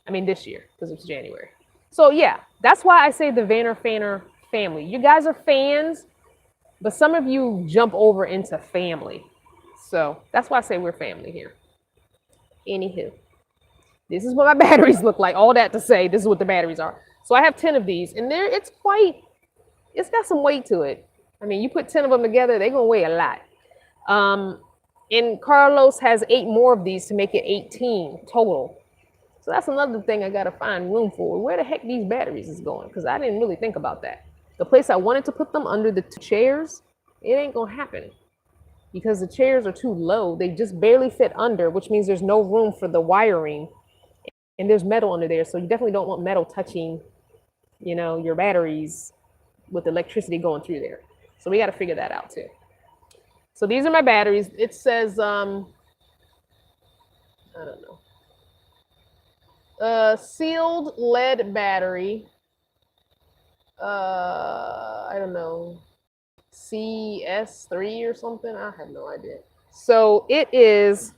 I mean, this year, because it was January. So yeah, that's why I say the Fanner family. You guys are fans, but some of you jump over into family. So that's why I say we're family here. Anywho, this is what my batteries look like. All that to say, this is what the batteries are. So I have 10 of these, and it's got some weight to it. I mean, you put 10 of them together, they're going to weigh a lot. And Carlos has 8 more of these to make it 18 total. So that's another thing I got to find room for. Where the heck these batteries is going? Because I didn't really think about that. The place I wanted to put them under the 2 chairs, it ain't going to happen. Because the chairs are too low. They just barely fit under, which means there's no room for the wiring. And there's metal under there. So you definitely don't want metal touching, your batteries with electricity going through there. So we got to figure that out too. So these are my batteries. It says, I don't know. Sealed lead battery. I don't know. CS3 or something. I have no idea. So it is,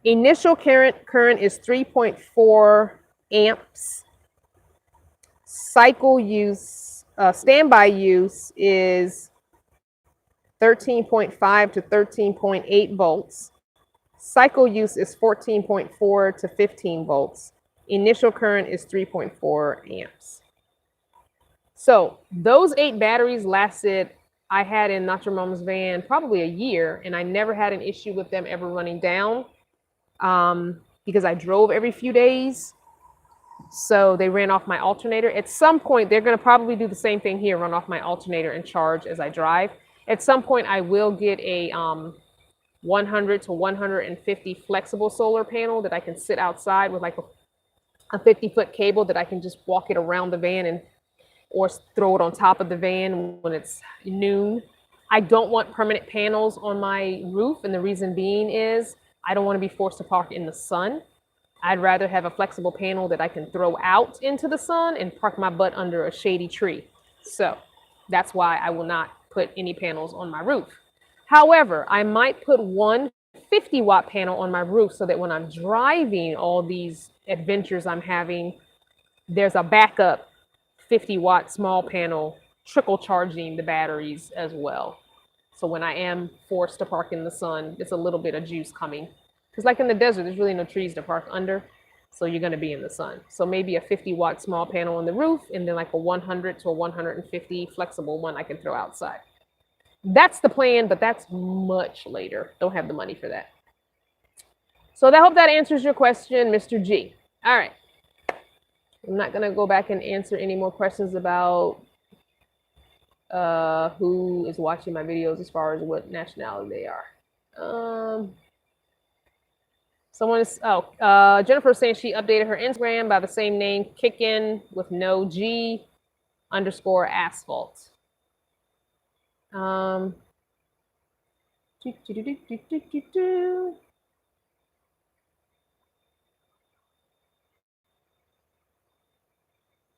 initial current is 3.4 amps. Cycle use, standby use is 13.5 to 13.8 volts. Cycle use is 14.4 to 15 volts. Initial current is 3.4 amps. So those 8 batteries lasted, I had in Nacho Mama's van probably a year, and I never had an issue with them ever running down because I drove every few days. So they ran off my alternator. At some point, they're going to probably do the same thing here, run off my alternator and charge as I drive. At some point, I will get a 100 to 150 flexible solar panel that I can sit outside with like a 50-foot cable that I can just walk it around the van or throw it on top of the van when it's noon. I don't want permanent panels on my roof, and the reason being is I don't want to be forced to park in the sun. I'd rather have a flexible panel that I can throw out into the sun and park my butt under a shady tree. So that's why I will not put any panels on my roof. However, I might put one 50-watt panel on my roof so that when I'm driving all these adventures I'm having, there's a backup 50-watt small panel trickle charging the batteries as well. So when I am forced to park in the sun, it's a little bit of juice coming. Because like in the desert, there's really no trees to park under. So you're going to be in the sun. So maybe a 50-watt small panel on the roof, and then like a 100 to a 150 flexible one I can throw outside. That's the plan, but that's much later. Don't have the money for that. So I hope that answers your question, Mr. G. All right. I'm not going to go back and answer any more questions about who is watching my videos as far as what nationality they are. Jennifer is saying she updated her Instagram by the same name, Kickin with no G _ asphalt.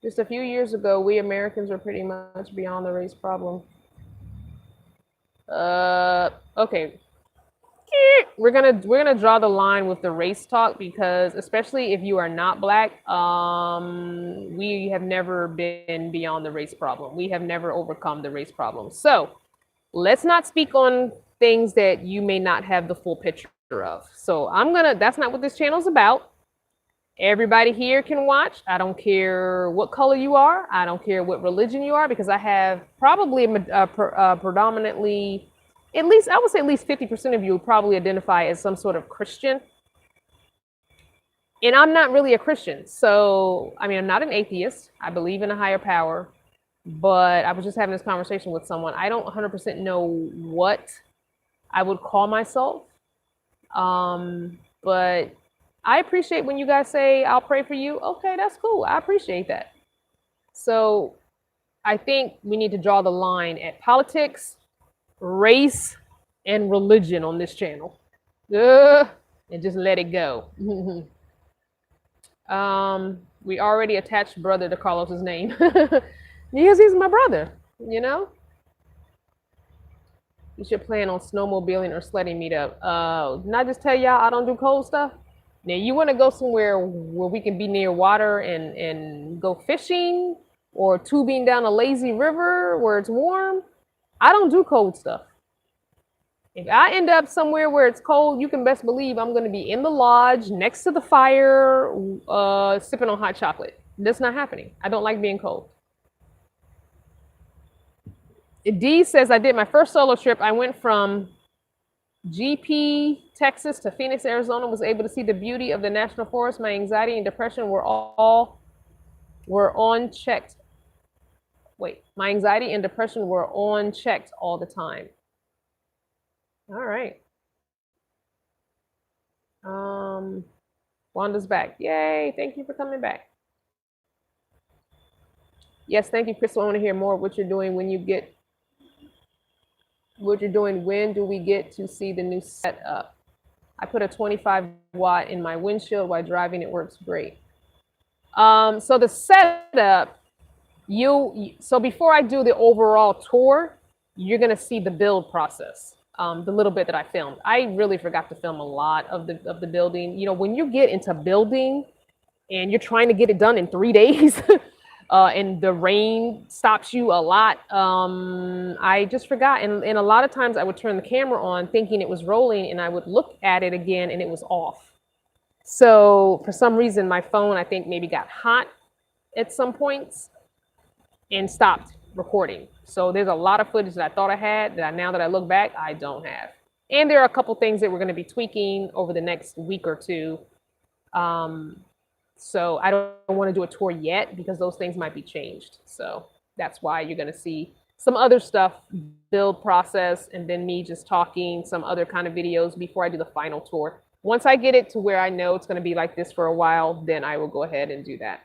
Just a few years ago, we Americans were pretty much beyond the race problem. Okay. We're gonna draw the line with the race talk because especially if you are not black, we have never been beyond the race problem. We have never overcome the race problem. So let's not speak on things that you may not have the full picture of. So that's not what this channel is about. Everybody here can watch. I don't care what color you are. I don't care what religion you are, because I have probably predominantly, at least I would say at least 50% of you probably identify as some sort of Christian. And I'm not really a Christian. So, I mean, I'm not an atheist. I believe in a higher power. But I was just having this conversation with someone. I don't 100% know what I would call myself. But I appreciate when you guys say, I'll pray for you. Okay, that's cool. I appreciate that. So I think we need to draw the line at politics, race, and religion on this channel. And just let it go. We already attached brother to Carlos's name. Because he's my brother, you know? You should plan on snowmobiling or sledding meetup. Didn't I just tell y'all I don't do cold stuff? Now, you want to go somewhere where we can be near water and go fishing or tubing down a lazy river where it's warm? I don't do cold stuff. If I end up somewhere where it's cold, you can best believe I'm going to be in the lodge next to the fire, sipping on hot chocolate. That's not happening. I don't like being cold. D says, I did my first solo trip. I went from GP, Texas to Phoenix, Arizona, was able to see the beauty of the national forest. My anxiety and depression were unchecked. My anxiety and depression were unchecked all the time. All right. Wanda's back. Yay, thank you for coming back. Yes, thank you, Crystal. I want to hear more of what you're doing when do we get to see the new setup? I put a 25 watt in my windshield while driving. It works great. So the setup, so before I do the overall tour, you're going to see the build process. The little bit that I filmed. I really forgot to film a lot of the building. You know, when you get into building and you're trying to get it done in 3 days, and the rain stops you a lot, I just forgot. And a lot of times I would turn the camera on thinking it was rolling, and I would look at it again and it was off. So for some reason, my phone, I think, maybe got hot at some points and stopped recording. So there's a lot of footage that I thought I had that now that I look back, I don't have. And there are a couple things that we're going to be tweaking over the next week or two. So I don't want to do a tour yet because those things might be changed. So that's why you're going to see some other stuff, build process, and then me just talking, some other kind of videos before I do the final tour. Once I get it to where I know it's going to be like this for a while, then I will go ahead and do that.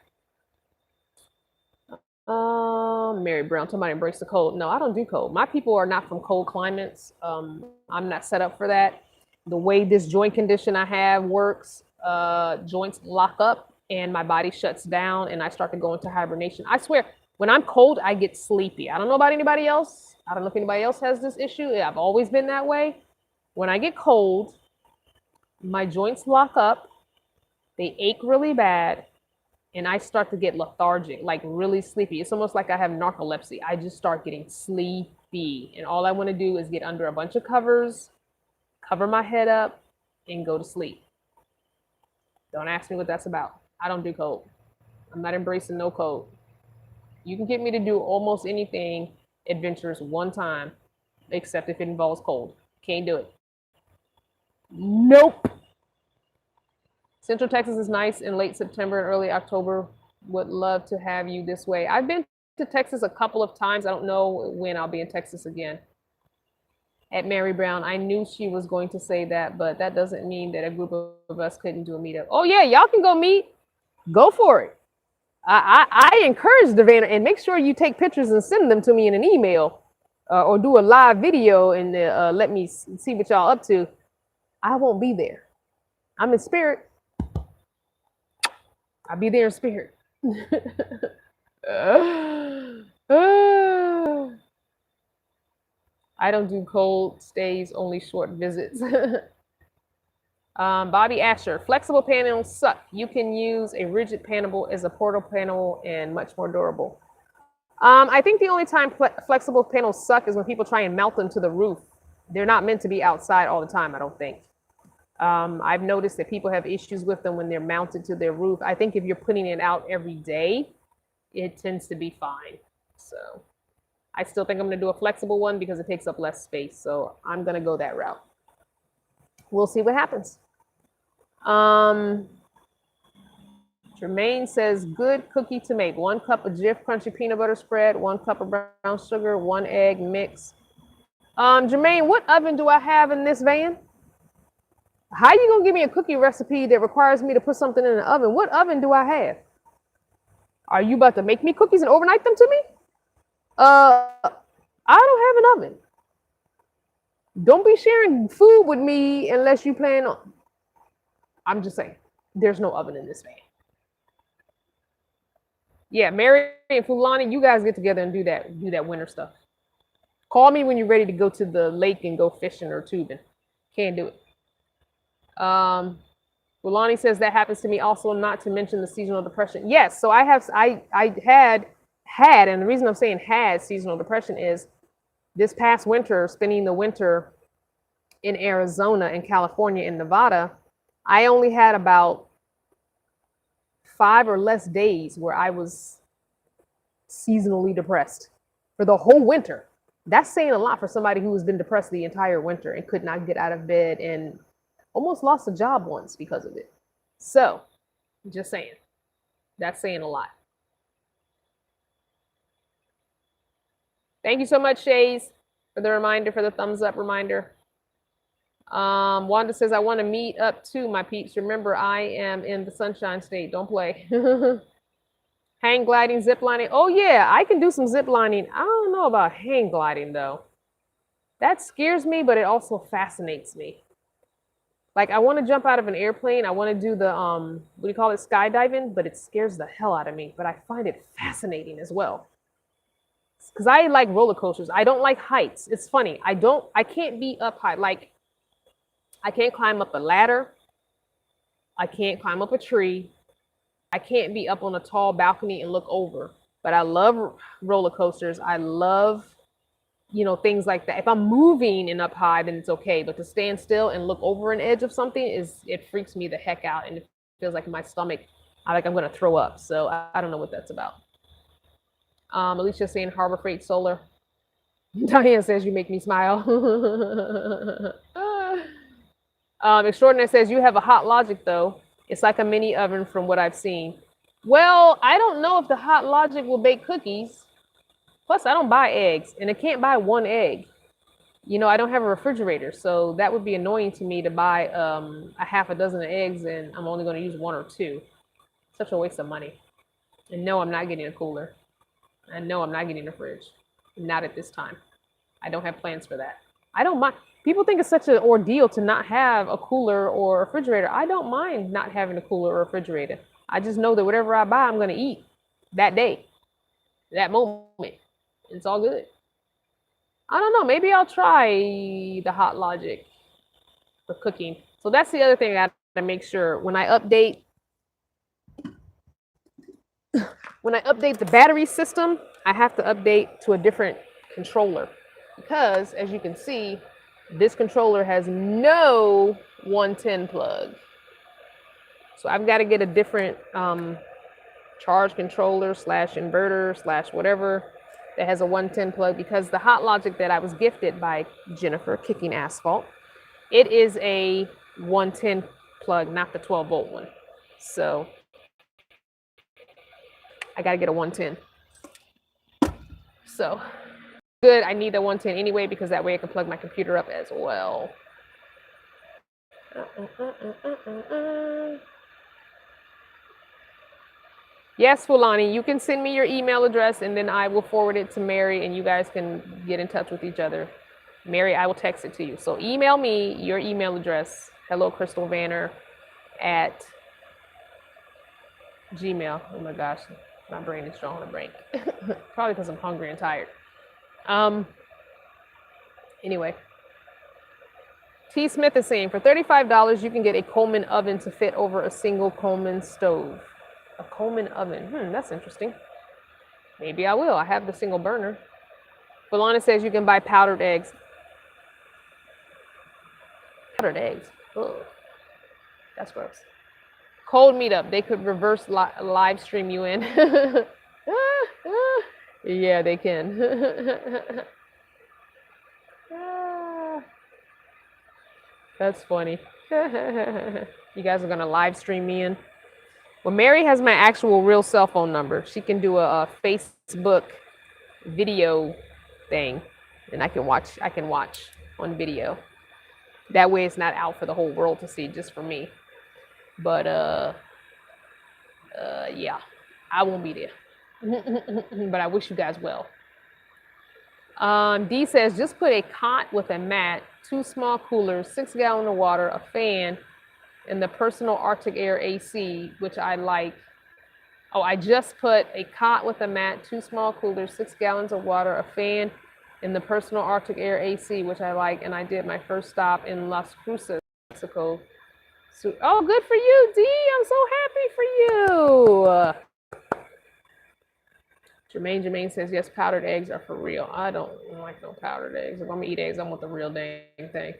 Mary Brown, talking about embrace the cold. No, I don't do cold. My people are not from cold climates. I'm not set up for that. The way this joint condition I have works, joints lock up and my body shuts down and I start to go into hibernation. I swear, when I'm cold, I get sleepy. I don't know about anybody else. I don't know if anybody else has this issue. I've always been that way. When I get cold, my joints lock up, they ache really bad, and I start to get lethargic, like really sleepy. It's almost like I have narcolepsy. I just start getting sleepy, and all I want to do is get under a bunch of covers, cover my head up, and go to sleep. Don't ask me what that's about. I don't do cold. I'm not embracing no cold. You can get me to do almost anything adventurous one time, except if it involves cold. Can't do it. Nope. Central Texas is nice in late September and early October. Would love to have you this way. I've been to Texas a couple of times. I don't know when I'll be in Texas again. At Mary Brown, I knew she was going to say that, but that doesn't mean that a group of us couldn't do a meetup. Oh yeah, y'all can go meet. Go for it. I encourage the van, and make sure you take pictures and send them to me in an email, or do a live video and let me see what y'all up to. I won't be there. I'm in spirit. I'll be there in spirit. I don't do cold stays, only short visits. Bobby Asher, flexible panels suck. You can use a rigid panel as a portable panel and much more durable. I think the only time flexible panels suck is when people try and mount them to the roof. They're not meant to be outside all the time, I don't think. I've noticed that people have issues with them when they're mounted to their roof. I think if you're putting it out every day, it tends to be fine. So I still think I'm going to do a flexible one because it takes up less space. So I'm going to go that route. We'll see what happens. Jermaine says, good cookie to make. 1 cup of Jif crunchy peanut butter spread, 1 cup of brown sugar, 1 egg mix. Jermaine, what oven do I have in this van? How you gonna give me a cookie recipe that requires me to put something in the oven? What oven do I have? Are you about to make me cookies and overnight them to me? I don't have an oven. Don't be sharing food with me unless you plan on. I'm just saying, there's no oven in this van. Yeah, Mary and Fulani, you guys get together and do that winter stuff. Call me when you're ready to go to the lake and go fishing or tubing. Can't do it. Fulani says that happens to me also, not to mention the seasonal depression. Yes, so I had, and the reason I'm saying had seasonal depression is this past winter, spending the winter in Arizona and California and Nevada, I only had about 5 or less days where I was seasonally depressed for the whole winter. That's saying a lot for somebody who has been depressed the entire winter and could not get out of bed and almost lost a job once because of it. So, just saying, that's saying a lot. Thank you so much, Shays, for the reminder, for the thumbs up reminder. Wanda says, I want to meet up too, my peeps. Remember, I am in the Sunshine State. Don't play. Hang gliding, zip lining. Oh, yeah, I can do some zip lining. I don't know about hang gliding, though. That scares me, but it also fascinates me. Like, I want to jump out of an airplane. I want to do the, what do you call it, skydiving, but it scares the hell out of me. But I find it fascinating as well. Because I like roller coasters. I don't like heights. It's funny. I can't be up high. Like, I can't climb up a ladder. I can't climb up a tree. I can't be up on a tall balcony and look over. But I love roller coasters. I love, things like that. If I'm moving and up high, then it's okay. But to stand still and look over an edge of something it freaks me the heck out. And it feels like in my stomach, I'm going to throw up. So I don't know what that's about. Alicia's saying Harbor Freight Solar. Diane says you make me smile. Extraordinary says you have a Hot Logic though. It's like a mini oven from what I've seen. Well, I don't know if the Hot Logic will bake cookies. Plus, I don't buy eggs, and I can't buy 1 egg. I don't have a refrigerator, so that would be annoying to me to buy a half a dozen of eggs, and I'm only going to use 1 or 2. Such a waste of money. And no, I'm not getting a cooler. And no, I'm not getting a fridge. Not at this time. I don't have plans for that. I don't mind. People think it's such an ordeal to not have a cooler or a refrigerator. I don't mind not having a cooler or a refrigerator. I just know that whatever I buy, I'm going to eat that day, that moment. It's all good. I don't know. Maybe I'll try the Hot Logic for cooking. So that's the other thing I got to make sure when I update the battery system, I have to update to a different controller because as you can see, this controller has no 110 plug. So I've got to get a different charge controller / inverter / whatever that has a 110 plug because the Hot Logic that I was gifted by Jennifer, Kicking Asphalt, it is a 110 plug, not the 12 volt one. So I got to get a 110. So good, I need the 110 anyway because that way I can plug my computer up as well. Yes, Fulani, you can send me your email address and then I will forward it to Mary and you guys can get in touch with each other. Mary, I will text it to you. So email me your email address, hellocrystalvanner@gmail. Oh my gosh, my brain is drawing a break. Probably because I'm hungry and tired. Anyway. T. Smith is saying, for $35, you can get a Coleman oven to fit over a single Coleman stove. A Coleman oven. That's interesting. Maybe I will. I have the single burner. Belana says you can buy powdered eggs. Powdered eggs. Ugh. That's gross. Cold meetup. They could reverse live stream you in. Yeah, they can. That's funny. You guys are going to live stream me in? Well, Mary has my actual real cell phone number. She can do a Facebook video thing and I can watch on video. That way it's not out for the whole world to see, just for me. But yeah, I won't be there. But I wish you guys well. D says, just put a cot with a mat, 2 small coolers, 6 gallons of water, a fan, and the personal Arctic Air AC, which I like. Oh, I just put a cot with a mat, 2 small coolers, 6 gallons of water, a fan, and the personal Arctic Air AC, which I like, and I did my first stop in Las Cruces, Mexico. So, oh, good for you, D. I'm so happy for you. Jermaine says, yes, powdered eggs are for real. I don't like no powdered eggs. If I'm gonna eat eggs, I want the real dang thing.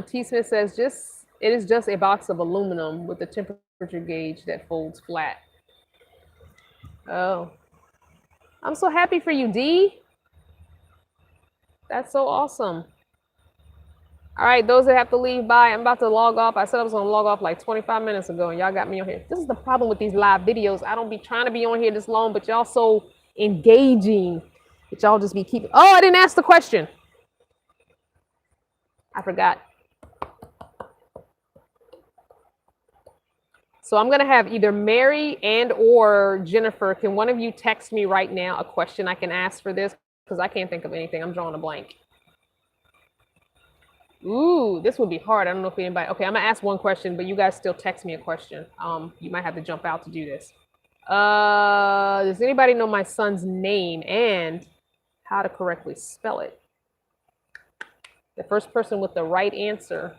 T. Smith says, it is just a box of aluminum with a temperature gauge that folds flat. Oh, I'm so happy for you, D. That's so awesome. All right, those that have to leave, bye. I'm about to log off. I said I was gonna log off like 25 minutes ago and y'all got me on here. This is the problem with these live videos. I don't be trying to be on here this long, but y'all so engaging that y'all just be keeping. Oh, I didn't ask the question. I forgot. So I'm gonna have either Mary and or Jennifer. Can one of you text me right now a question I can ask for this? Because I can't think of anything. I'm drawing a blank. Ooh, this would be hard. I don't know if anybody. Okay, I'm gonna ask one question, but you guys still text me a question. You might have to jump out to do this. Does anybody know my son's name and how to correctly spell it? The first person with the right answer,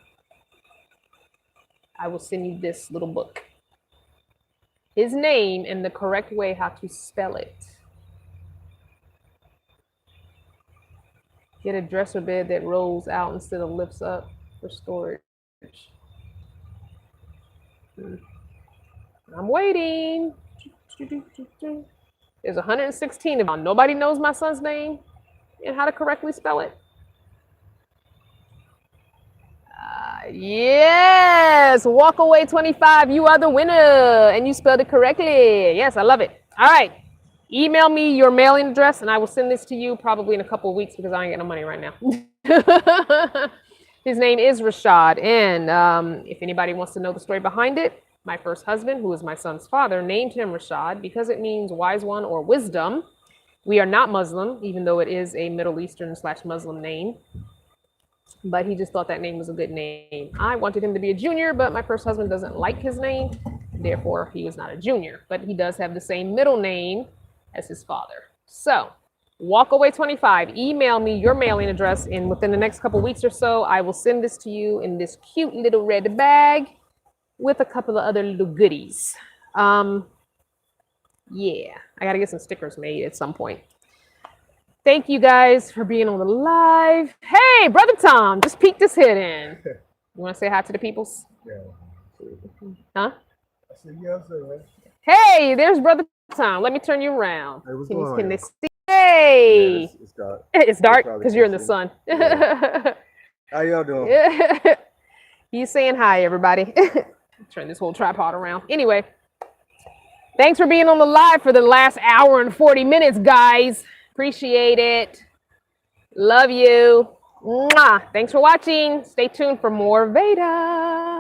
I will send you this little book. His name and the correct way how to spell it. Get a dresser bed that rolls out instead of lifts up for storage. I'm waiting. There's 116 of them. Nobody knows my son's name and how to correctly spell it. Yes, walk away 25. You are the winner, and you spelled it correctly. Yes, I love it. All right. Email me your mailing address, and I will send this to you probably in a couple of weeks because I ain't got no money right now. His name is Rashad, and if anybody wants to know the story behind it, my first husband, who is my son's father, named him Rashad because it means wise one or wisdom. We are not Muslim, even though it is a Middle Eastern / Muslim name. But he just thought that name was a good name. I wanted him to be a junior, but my first husband doesn't like his name. Therefore, he was not a junior. But he does have the same middle name as his father. So Walkaway25. Email me your mailing address, and within the next couple weeks or so, I will send this to you in this cute little red bag with a couple of other little goodies. Yeah, I gotta get some stickers made at some point. Thank you guys for being on the live. Hey, Brother Tom, just peeked his head in. You want to say hi to the peoples? Yeah. Huh? I said, yes, sir. Hey, there's Brother Tom. Let me turn you around. Hey, what's Can going on? they see? Hey! Yeah, it's dark. It's dark probably because you're in the can't see sun. Yeah. How y'all doing? He's saying hi, everybody. Turn this whole tripod around. Anyway, thanks for being on the live for the last hour and 40 minutes, guys. Appreciate it. Love you. Mwah. Thanks for watching. Stay tuned for more Veda.